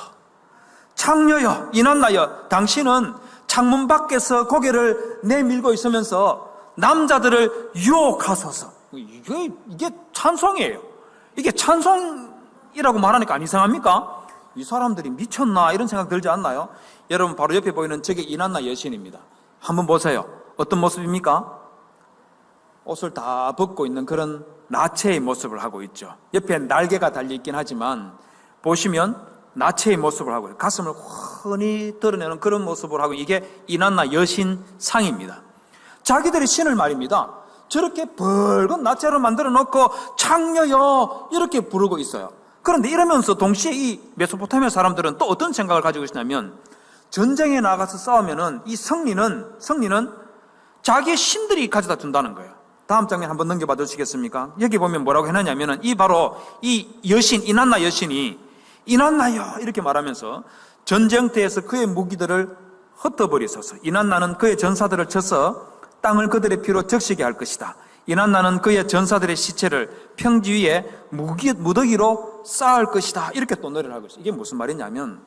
창녀여, 이난나여, 당신은 창문 밖에서 고개를 내밀고 있으면서 남자들을 유혹하소서. 이게 찬송이에요. 이게 찬송이라고 말하니까 안 이상합니까? 이 사람들이 미쳤나 이런 생각 들지 않나요? 여러분, 바로 옆에 보이는 저게 이난나 여신입니다. 한번 보세요. 어떤 모습입니까? 옷을 다 벗고 있는 그런 나체의 모습을 하고 있죠. 옆에 날개가 달려있긴 하지만 보시면 나체의 모습을 하고, 가슴을 훤히 드러내는 그런 모습을 하고, 이게 이난나 여신 상입니다. 자기들의 신을 말입니다, 저렇게 붉은 나체로 만들어 놓고 창녀여 이렇게 부르고 있어요. 그런데 이러면서 동시에 이 메소포타미아 사람들은 또 어떤 생각을 가지고 있냐면, 전쟁에 나가서 싸우면은 이 승리는 자기의 신들이 가져다 준다는 거예요. 다음 장면 한번 넘겨봐 주시겠습니까? 여기 보면 뭐라고 해놨냐면은, 이 여신, 이난나 여신이 이난나여 이렇게 말하면서 전쟁터에서 그의 무기들을 흩어버리소서. 이난나는 그의 전사들을 쳐서 땅을 그들의 피로 적시게 할 것이다. 이난나는 그의 전사들의 시체를 평지 위에 무더기로 쌓을 것이다. 이렇게 또 노래를 하고 있어요. 이게 무슨 말이냐면,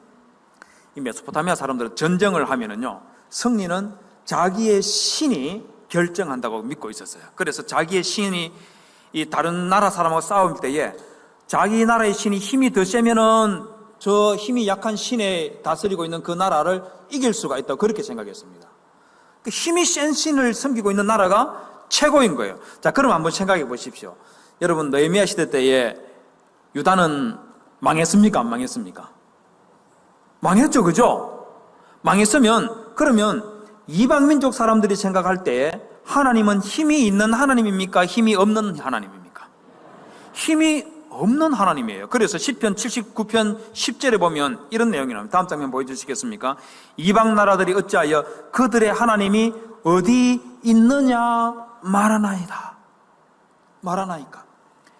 이 메소포타미아 사람들은 전쟁을 하면은요, 승리는 자기의 신이 결정한다고 믿고 있었어요. 그래서 자기의 신이 이 다른 나라 사람하고 싸울 때에 자기 나라의 신이 힘이 더 세면은 저 힘이 약한 신에 다스리고 있는 그 나라를 이길 수가 있다고 그렇게 생각했습니다. 힘이 센 신을 섬기고 있는 나라가 최고인 거예요. 자, 그럼 한번 생각해 보십시오. 여러분, 느헤미야 시대 때에 유다는 망했습니까? 안 망했습니까? 망했죠, 그죠? 망했으면, 그러면 이방민족 사람들이 생각할 때 하나님은 힘이 있는 하나님입니까? 힘이 없는 하나님입니까? 힘이 없는 하나님이에요. 그래서 시편 79편 10절에 보면 이런 내용이 나옵니다. 다음 장면 보여주시겠습니까? 이방 나라들이 어찌하여 그들의 하나님이 어디 있느냐 말하나이다. 말하나이까.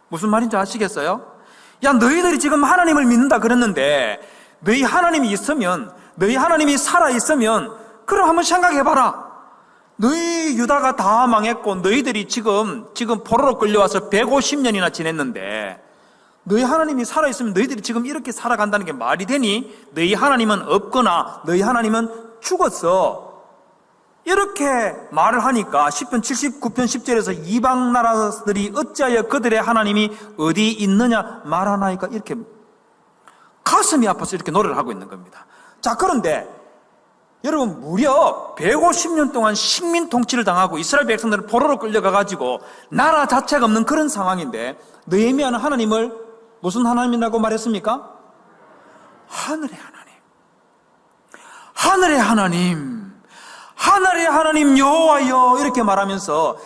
무슨 말인지 아시겠어요? 야, 너희들이 지금 하나님을 믿는다 그랬는데 너희 하나님이 있으면, 너희 하나님이 살아있으면 그럼 한번 생각해봐라. 너희 유다가 다 망했고 너희들이 지금 포로로 끌려와서 150년이나 지냈는데 너희 하나님이 살아있으면 너희들이 지금 이렇게 살아간다는 게 말이 되니? 너희 하나님은 없거나 너희 하나님은 죽었어. 이렇게 말을 하니까 시편 79편 10절에서 이방 나라들이 어찌하여 그들의 하나님이 어디 있느냐 말하나이까, 이렇게 가슴이 아파서 이렇게 노래를 하고 있는 겁니다. 자, 그런데 여러분, 무려 150년 동안 식민 통치를 당하고 이스라엘 백성들은 포로로 끌려가가지고 나라 자체가 없는 그런 상황인데 느헤미야는 하나님을 무슨 하나님이라고 말했습니까? 하늘의 하나님, 하늘의 하나님, 하늘의 하나님 여호와여, 이렇게 말하면서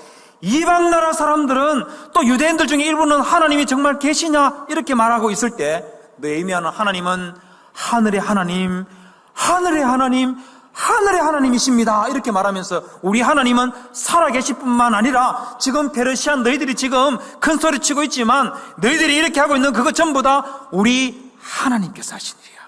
이방 나라 사람들은, 또 유대인들 중에 일부는 하나님이 정말 계시냐 이렇게 말하고 있을 때 느헤미야는 하나님은 하늘의 하나님, 하늘의 하나님, 하늘의 하나님이십니다 이렇게 말하면서 우리 하나님은 살아계실 뿐만 아니라 지금 페르시아 너희들이 지금 큰 소리 치고 있지만 너희들이 이렇게 하고 있는 그것 전부 다 우리 하나님께서 하신 일이야,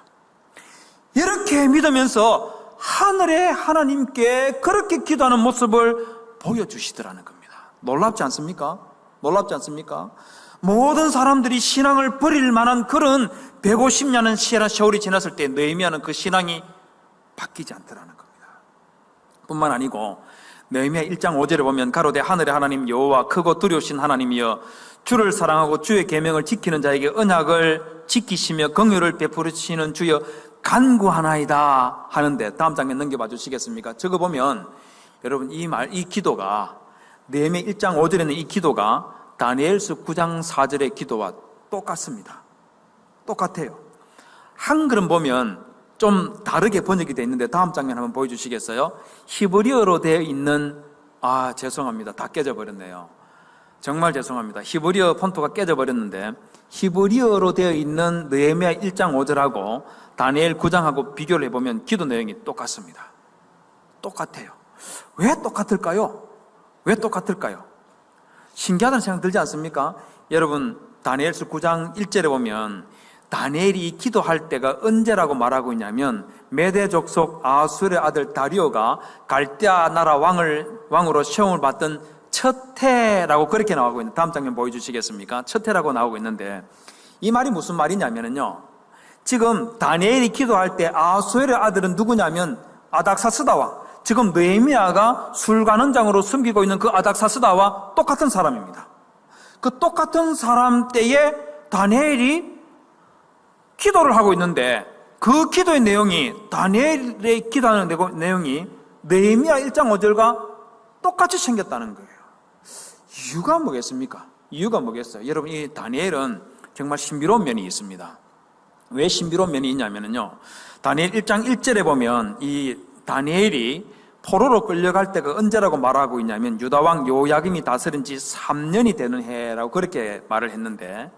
이렇게 믿으면서 하늘의 하나님께 그렇게 기도하는 모습을 보여주시더라는 겁니다. 놀랍지 않습니까? 놀랍지 않습니까? 모든 사람들이 신앙을 버릴 만한 그런 150년은 세월이 지났을 때 느헤미야는 그 신앙이 바뀌지 않더라는 겁니다. 뿐만 아니고 느헤미야 1장 5절에 보면 가로되 하늘의 하나님 여호와 크고 두려우신 하나님이여 주를 사랑하고 주의 계명을 지키는 자에게 언약을 지키시며 긍휼을 베푸시는 주여 간구하나이다 하는데, 다음 장면 넘겨봐 주시겠습니까? 저거 보면 여러분 이 기도가 느헤미야 1장 5절에는 이 기도가 다니엘서 9장 4절의 기도와 똑같습니다. 똑같아요. 한글은 보면 좀 다르게 번역이 되어 있는데 다음 장면 한번 보여주시겠어요? 히브리어로 되어 있는, 죄송합니다. 다 깨져버렸네요. 정말 죄송합니다. 히브리어 폰트가 깨져버렸는데 히브리어로 되어 있는 느헤미야 1장 5절하고 다니엘 9장하고 비교를 해보면 기도 내용이 똑같습니다. 똑같아요. 왜 똑같을까요? 왜 똑같을까요? 신기하다는 생각 들지 않습니까? 여러분, 다니엘서 9장 1절에 보면 다니엘이 기도할 때가 언제라고 말하고 있냐면 메대 족속 아수르의 아들 다리오가 갈대아 나라 왕으로 시험을 받던 첫 해라고 그렇게 나오고 있는, 다음 장면 보여주시겠습니까? 첫 해라고 나오고 있는데 이 말이 무슨 말이냐면요, 지금 다니엘이 기도할 때 아수르의 아들은 누구냐면 아닥사스다와 지금 느헤미야가 술관원장으로 섬기고 있는 그 아닥사스다와 똑같은 사람입니다. 그 똑같은 사람 때에 다니엘이 기도를 하고 있는데 그 기도의 내용이, 다니엘의 기도하는 내용이 느헤미야 1장 5절과 똑같이 생겼다는 거예요. 이유가 뭐겠습니까? 이유가 뭐겠어요? 여러분, 이 다니엘은 정말 신비로운 면이 있습니다. 왜 신비로운 면이 있냐면요, 다니엘 1장 1절에 보면 이 다니엘이 포로로 끌려갈 때가 언제라고 말하고 있냐면 유다왕 요야김이 다스린 지 3년이 되는 해라고 그렇게 말을 했는데,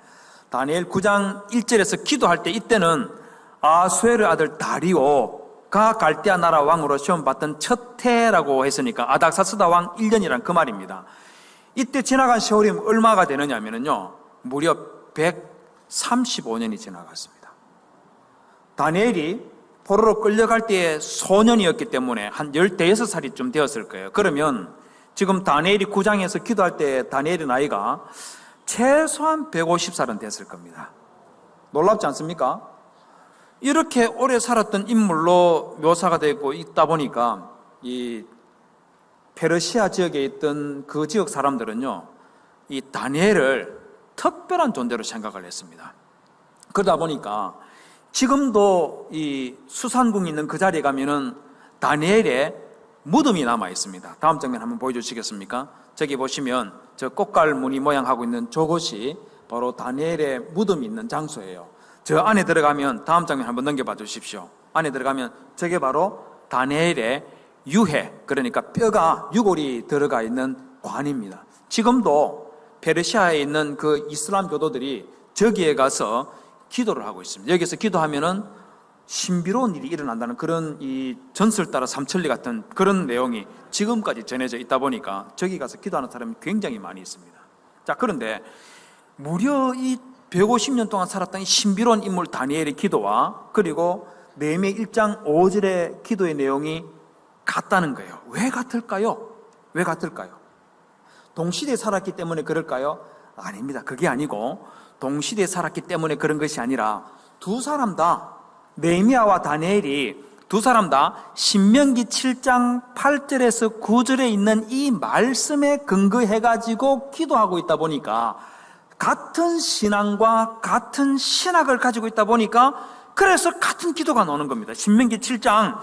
다니엘 9장 1절에서 기도할 때 이때는 아수에르 아들 다리오가 갈대아 나라 왕으로 시험 받던 첫 해라고 했으니까 아닥사스다 왕 1년이란 그 말입니다. 이때 지나간 세월이 얼마가 되느냐면요, 무려 135년이 지나갔습니다. 다니엘이 포로로 끌려갈 때에 소년이었기 때문에 한 15살이쯤 되었을 거예요. 그러면 지금 다니엘이 9장에서 기도할 때 다니엘의 나이가 최소한 150살은 됐을 겁니다. 놀랍지 않습니까? 이렇게 오래 살았던 인물로 묘사가 되고 있다 보니까 이 페르시아 지역에 있던 그 지역 사람들은요, 이 다니엘을 특별한 존재로 생각을 했습니다. 그러다 보니까 지금도 이 수산궁이 있는 그 자리에 가면은 다니엘의 무덤이 남아 있습니다. 다음 장면 한번 보여주시겠습니까? 저기 보시면 저 꽃갈 무늬 모양하고 있는 저곳이 바로 다니엘의 무덤이 있는 장소예요. 저 안에 들어가면, 다음 장면 한번 넘겨봐 주십시오. 안에 들어가면 저게 바로 다니엘의 유해, 그러니까 뼈가, 유골이 들어가 있는 관입니다. 지금도 페르시아에 있는 그 이슬람 교도들이 저기에 가서 기도를 하고 있습니다. 여기서 기도하면은 신비로운 일이 일어난다는 그런 이 전설 따라 삼천리 같은 그런 내용이 지금까지 전해져 있다 보니까 저기 가서 기도하는 사람이 굉장히 많이 있습니다. 자, 그런데 무려 이 150년 동안 살았던 이 신비로운 인물 다니엘의 기도와 그리고 느헤미야 1장 5절의 기도의 내용이 같다는 거예요. 왜 같을까요? 왜 같을까요? 동시대에 살았기 때문에 그럴까요? 아닙니다. 그게 아니고 동시대에 살았기 때문에 그런 것이 아니라 두 사람 다, 느헤미야와 다니엘이 두 사람 다 신명기 7장 8절에서 9절에 있는 이 말씀에 근거해가지고 기도하고 있다 보니까, 같은 신앙과 같은 신학을 가지고 있다 보니까 그래서 같은 기도가 나오는 겁니다. 신명기 7장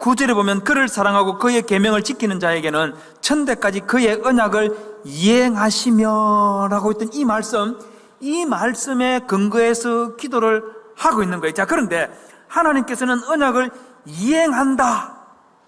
9절에 보면 그를 사랑하고 그의 계명을 지키는 자에게는 천대까지 그의 언약을 이행하시며 라고 했던 이 말씀, 이 말씀에 근거해서 기도를 하고 있는 거예요. 자, 그런데 하나님께서는 언약을 이행한다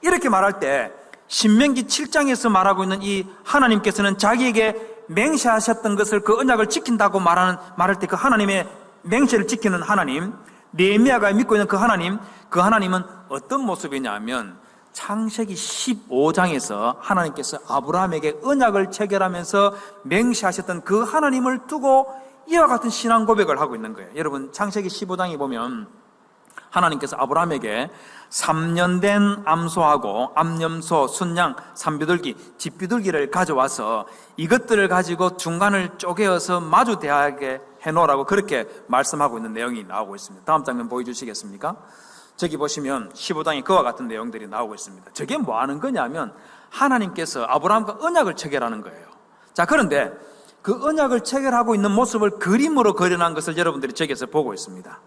이렇게 말할 때 신명기 7장에서 말하고 있는 이 하나님께서는 자기에게 맹세하셨던 것을, 그 언약을 지킨다고 말할 때 그 하나님의 맹세를 지키는 하나님, 느헤미야가 믿고 있는 그 하나님은 어떤 모습이냐면 창세기 15장에서 하나님께서 아브라함에게 언약을 체결하면서 맹세하셨던 그 하나님을 두고 이와 같은 신앙 고백을 하고 있는 거예요. 여러분, 창세기 15장에 보면 하나님께서 아브라함에게 3년 된 암소하고 암염소, 순양, 산비둘기, 집비둘기를 가져와서 이것들을 가지고 중간을 쪼개어서 마주 대하게 해놓으라고 그렇게 말씀하고 있는 내용이 나오고 있습니다. 다음 장면 보여주시겠습니까? 저기 보시면 15장에 그와 같은 내용들이 나오고 있습니다. 저게 뭐 하는 거냐면 하나님께서 아브라함과 언약을 체결하는 거예요. 자, 그런데 그 언약을 체결하고 있는 모습을 그림으로 그려놓은 것을 여러분들이 저기에서 보고 있습니다.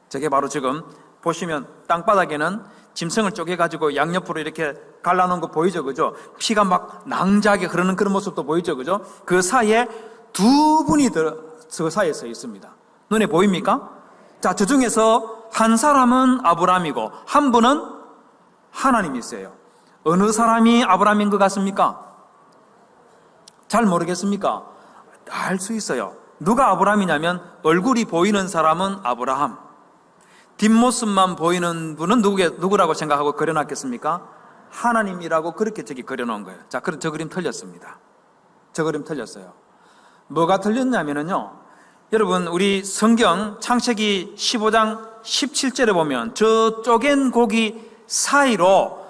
저게 바로 지금 보시면 땅바닥에는 짐승을 쪼개가지고 양옆으로 이렇게 갈라놓은 거 보이죠, 그죠? 피가 막 낭자하게 흐르는 그런 모습도 보이죠, 그죠? 그 사이에 두 분이 그 사이에 서 있습니다. 눈에 보입니까? 자, 저 중에서 한 사람은 아브라함이고 한 분은 하나님이세요. 어느 사람이 아브라함인 것 같습니까? 잘 모르겠습니까? 알 수 있어요. 누가 아브라함이냐면 얼굴이 보이는 사람은 아브라함, 뒷모습만 보이는 분은 누구라고 생각하고 그려놨겠습니까? 하나님이라고 그렇게 저기 그려놓은 거예요. 자, 그럼 저 그림 틀렸습니다. 저 그림 틀렸어요. 뭐가 틀렸냐면요, 여러분, 우리 성경 창세기 15장 17절에 보면 저 쪼갠 고기 사이로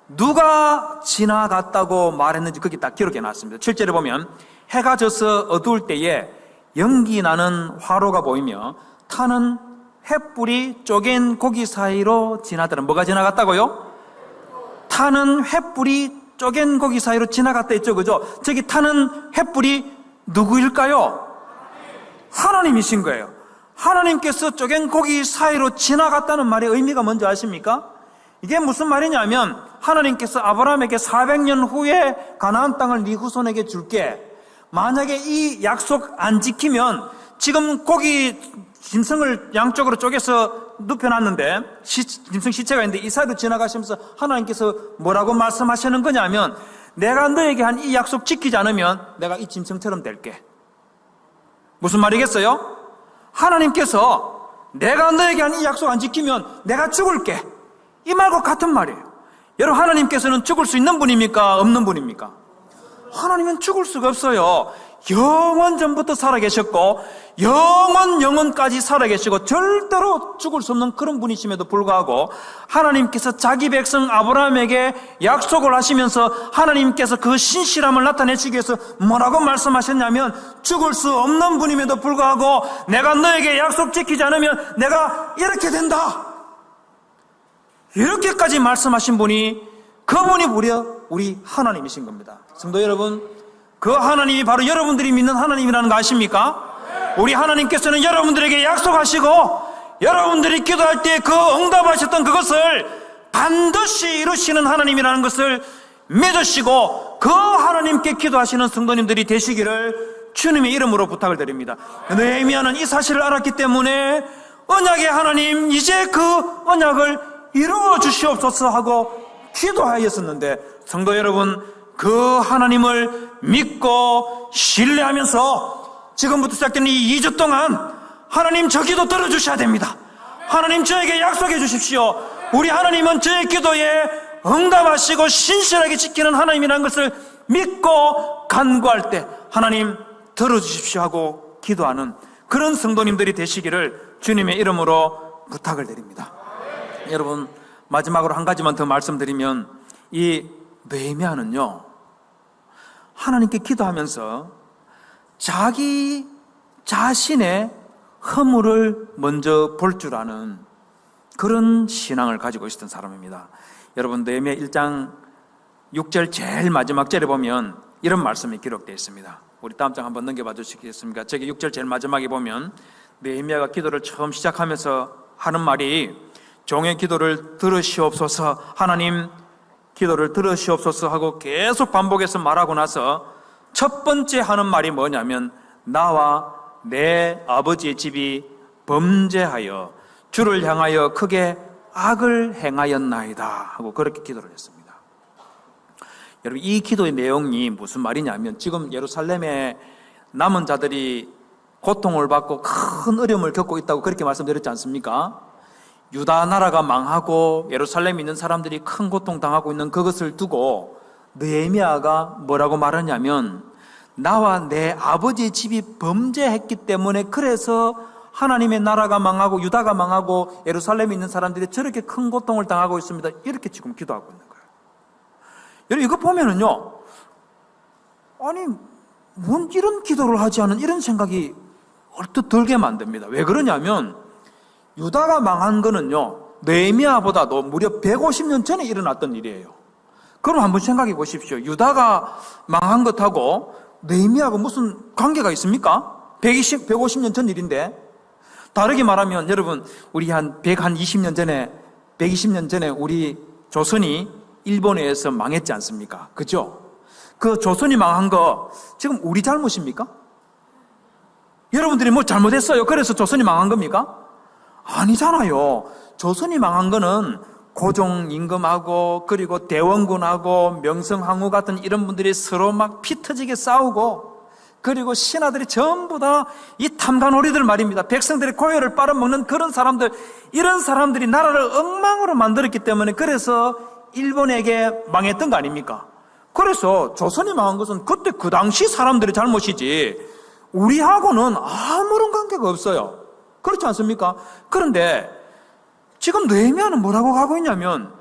누가 지나갔다고 말했는지 거기 딱 기록해 놨습니다. 7절에 보면 해가 져서 어두울 때에 연기 나는 화로가 보이며 타는 횃불이 쪼갠 고기 사이로 지나더라. 뭐가 지나갔다고요? 타는 횃불이 쪼갠 고기 사이로 지나갔다 했죠, 그죠? 저기 타는 횃불이 누구일까요? 하나님이신 거예요. 하나님께서 쪼갠 고기 사이로 지나갔다는 말의 의미가 뭔지 아십니까? 이게 무슨 말이냐면 하나님께서 아브라함에게 400년 후에 가나안 땅을 네 후손에게 줄게, 만약에 이 약속 안 지키면 지금 고기 짐승을 양쪽으로 쪼개서 눕혀놨는데 짐승 시체가 있는데 이 사이로 지나가시면서 하나님께서 뭐라고 말씀하시는 거냐면 내가 너에게 한 이 약속 지키지 않으면 내가 이 짐승처럼 될게. 무슨 말이겠어요? 하나님께서 내가 너에게 한 이 약속 안 지키면 내가 죽을게, 이 말과 같은 말이에요. 여러분, 하나님께서는 죽을 수 있는 분입니까? 없는 분입니까? 하나님은 죽을 수가 없어요. 영원 전부터 살아계셨고 영원까지 살아계시고 절대로 죽을 수 없는 그런 분이심에도 불구하고 하나님께서 자기 백성 아브라함에게 약속을 하시면서 하나님께서 그 신실함을 나타내시기 위해서 뭐라고 말씀하셨냐면 죽을 수 없는 분임에도 불구하고 내가 너에게 약속 지키지 않으면 내가 이렇게 된다, 이렇게까지 말씀하신 분이, 그분이 우리 하나님이신 겁니다. 성도 여러분, 그 하나님이 바로 여러분들이 믿는 하나님이라는 거 아십니까? 우리 하나님께서는 여러분들에게 약속하시고 여러분들이 기도할 때 그 응답하셨던 그것을 반드시 이루시는 하나님이라는 것을 믿으시고 그 하나님께 기도하시는 성도님들이 되시기를 주님의 이름으로 부탁을 드립니다. 느헤미야는 이 사실을 알았기 때문에 언약의 하나님, 이제 그 언약을 이루어 주시옵소서 하고 기도하였었는데, 성도 여러분, 그 하나님을 믿고 신뢰하면서 지금부터 시작되는 이 2주 동안 하나님, 저 기도 들어주셔야 됩니다. 하나님, 저에게 약속해 주십시오. 우리 하나님은 저의 기도에 응답하시고 신실하게 지키는 하나님이라는 것을 믿고 간구할 때 하나님 들어주십시오 하고 기도하는 그런 성도님들이 되시기를 주님의 이름으로 부탁을 드립니다. 여러분, 마지막으로 한 가지만 더 말씀드리면, 이 느헤미야는요, 하나님께 기도하면서 자기 자신의 허물을 먼저 볼 줄 아는 그런 신앙을 가지고 있었던 사람입니다. 여러분, 느헤미야 1장 6절 제일 마지막 절에 보면 이런 말씀이 기록되어 있습니다. 우리 다음 장 한번 넘겨봐 주시겠습니까? 저기 6절 제일 마지막에 보면 느헤미야가 기도를 처음 시작하면서 하는 말이 종의 기도를 들으시옵소서, 하나님 기도를 들으시옵소서 하고 계속 반복해서 말하고 나서 첫 번째 하는 말이 뭐냐면, 나와 내 아버지의 집이 범죄하여 주를 향하여 크게 악을 행하였나이다 하고 그렇게 기도를 했습니다. 여러분, 이 기도의 내용이 무슨 말이냐면, 지금 예루살렘에 남은 자들이 고통을 받고 큰 어려움을 겪고 있다고 그렇게 말씀드렸지 않습니까? 유다 나라가 망하고 예루살렘에 있는 사람들이 큰 고통 당하고 있는 그것을 두고 느헤미야가 뭐라고 말하냐면, 나와 내 아버지의 집이 범죄했기 때문에 그래서 하나님의 나라가 망하고 유다가 망하고 예루살렘에 있는 사람들이 저렇게 큰 고통을 당하고 있습니다. 이렇게 지금 기도하고 있는 거예요. 여러분, 이거 보면은요, 아니 뭔 이런 기도를 하지 않은 이런 생각이 얼뜻 들게 만듭니다. 왜 그러냐면, 유다가 망한 거는요, 느헤미야보다도 무려 150년 전에 일어났던 일이에요. 그럼 한번 생각해 보십시오. 유다가 망한 것하고 느헤미야가 무슨 관계가 있습니까? 150년 전 일인데. 다르게 말하면, 여러분, 우리 한 120년 전에, 120년 전에 우리 조선이 일본에 의해서 망했지 않습니까? 그죠? 그 조선이 망한 거 지금 우리 잘못입니까? 여러분들이 뭐 잘못했어요, 그래서 조선이 망한 겁니까? 아니잖아요. 조선이 망한 거는 고종 임금하고 그리고 대원군하고 명성황후 같은 이런 분들이 서로 막 피 터지게 싸우고, 그리고 신하들이 전부 다 이 탐관오리들 말입니다. 백성들의 고열을 빨아먹는 그런 사람들, 이런 사람들이 나라를 엉망으로 만들었기 때문에 그래서 일본에게 망했던 거 아닙니까? 그래서 조선이 망한 것은 그때 그 당시 사람들의 잘못이지 우리하고는 아무런 관계가 없어요. 그렇지 않습니까? 그런데 지금 느헤미야는 뭐라고 하고 있냐면,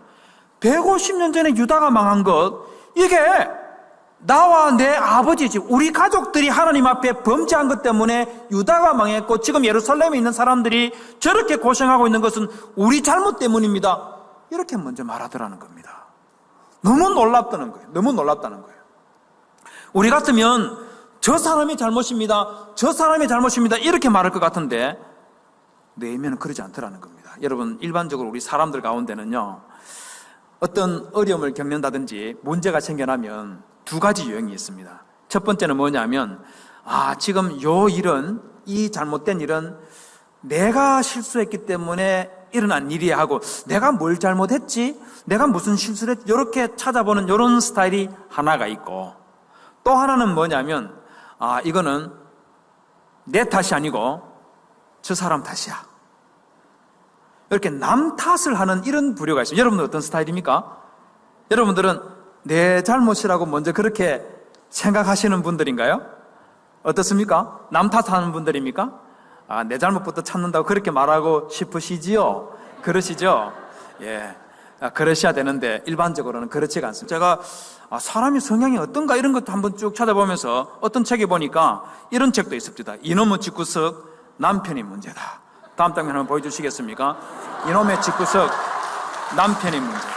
150년 전에 유다가 망한 것, 이게 나와 내 아버지 집, 우리 가족들이 하나님 앞에 범죄한 것 때문에 유다가 망했고 지금 예루살렘에 있는 사람들이 저렇게 고생하고 있는 것은 우리 잘못 때문입니다. 이렇게 먼저 말하더라는 겁니다. 너무 놀랍다는 거예요. 너무 놀랍다는 거예요. 우리 같으면 저 사람이 잘못입니다, 저 사람이 잘못입니다 이렇게 말할 것 같은데, 느헤미야는 그러지 않더라는 겁니다. 여러분, 일반적으로 우리 사람들 가운데는요, 어떤 어려움을 겪는다든지 문제가 생겨나면 두 가지 유형이 있습니다. 첫 번째는 뭐냐면, 지금 요 일은, 이 잘못된 일은 내가 실수했기 때문에 일어난 일이야 하고, 내가 뭘 잘못했지? 내가 무슨 실수를 했지? 이렇게 찾아보는 이런 스타일이 하나가 있고, 또 하나는 뭐냐면, 이거는 내 탓이 아니고 저 사람 탓이야, 이렇게 남 탓을 하는 이런 부류가 있어요. 여러분들 어떤 스타일입니까? 여러분들은 내 잘못이라고 먼저 그렇게 생각하시는 분들인가요? 어떻습니까? 남 탓하는 분들입니까? 내 잘못부터 찾는다고 그렇게 말하고 싶으시지요? 그러시죠? 예, 그러셔야 되는데 일반적으로는 그렇지가 않습니다. 제가 사람이 성향이 어떤가 이런 것도 한번 쭉 찾아보면서 어떤 책에 보니까 이런 책도 있습니다. 이놈의 집구석 남편이 문제다. 다음 장면 한번 보여주시겠습니까? 이놈의 집구석 남편이 문제다.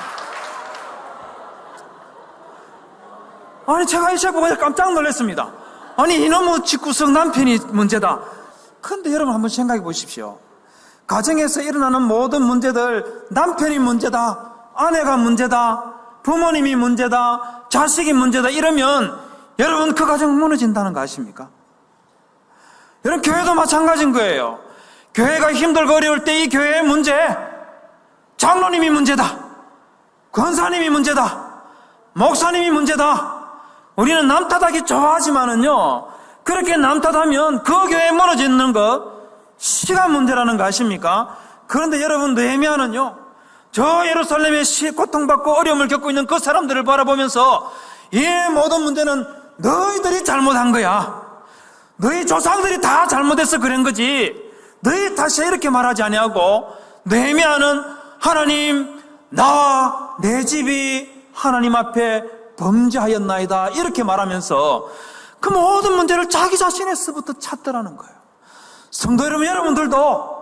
아니, 제가 이 책 보고 깜짝 놀랐습니다. 아니, 이놈의 집구석 남편이 문제다. 그런데 여러분 한번 생각해 보십시오. 가정에서 일어나는 모든 문제들 남편이 문제다, 아내가 문제다, 부모님이 문제다, 자식이 문제다 이러면 여러분 그 가정 무너진다는 거 아십니까? 여러분 교회도 마찬가지인 거예요. 교회가 힘들고 어려울 때 이 교회의 문제, 장로님이 문제다, 권사님이 문제다, 목사님이 문제다. 우리는 남 탓하기 좋아하지만은요, 그렇게 남 탓하면 그 교회 무너지는 것 시간 문제라는 거 아십니까? 그런데 여러분 느헤미야는요, 저 예루살렘에 고통받고 어려움을 겪고 있는 그 사람들을 바라보면서 이 모든 문제는 너희들이 잘못한 거야. 너희 조상들이 다 잘못해서 그런 거지. 너희 탓이야 이렇게 말하지 아니하고 느헤미야는 하나님, 나와 내 집이 하나님 앞에 범죄하였나이다 이렇게 말하면서 그 모든 문제를 자기 자신에서부터 찾더라는 거예요. 성도 여러분, 여러분들도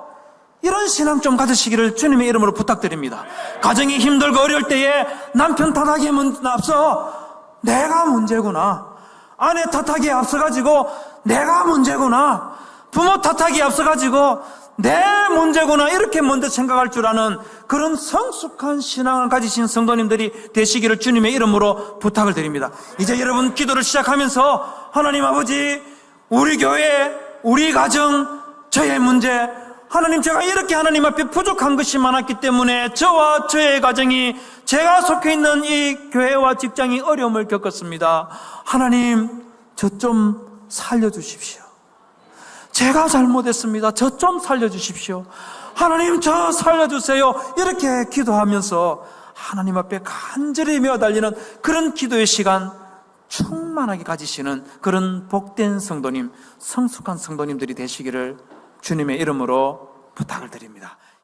이런 신앙 좀 가지시기를 주님의 이름으로 부탁드립니다. 가정이 힘들고 어려울 때에 남편 탓하기에 앞서 내가 문제구나, 아내 탓하기에 앞서가지고 내가 문제구나, 부모 탓하기에 앞서가지고 내 문제구나 이렇게 먼저 생각할 줄 아는 그런 성숙한 신앙을 가지신 성도님들이 되시기를 주님의 이름으로 부탁을 드립니다. 이제 여러분 기도를 시작하면서 하나님 아버지, 우리 교회, 우리 가정, 저의 문제, 하나님 제가 이렇게 하나님 앞에 부족한 것이 많았기 때문에 저와 저의 가정이, 제가 속해 있는 이 교회와 직장이 어려움을 겪었습니다. 하나님 저 좀 살려주십시오. 제가 잘못했습니다. 저 좀 살려주십시오. 하나님 저 살려주세요. 이렇게 기도하면서 하나님 앞에 간절히 매어달리는 그런 기도의 시간 충만하게 가지시는 그런 복된 성도님, 성숙한 성도님들이 되시기를 주님의 이름으로 부탁을 드립니다.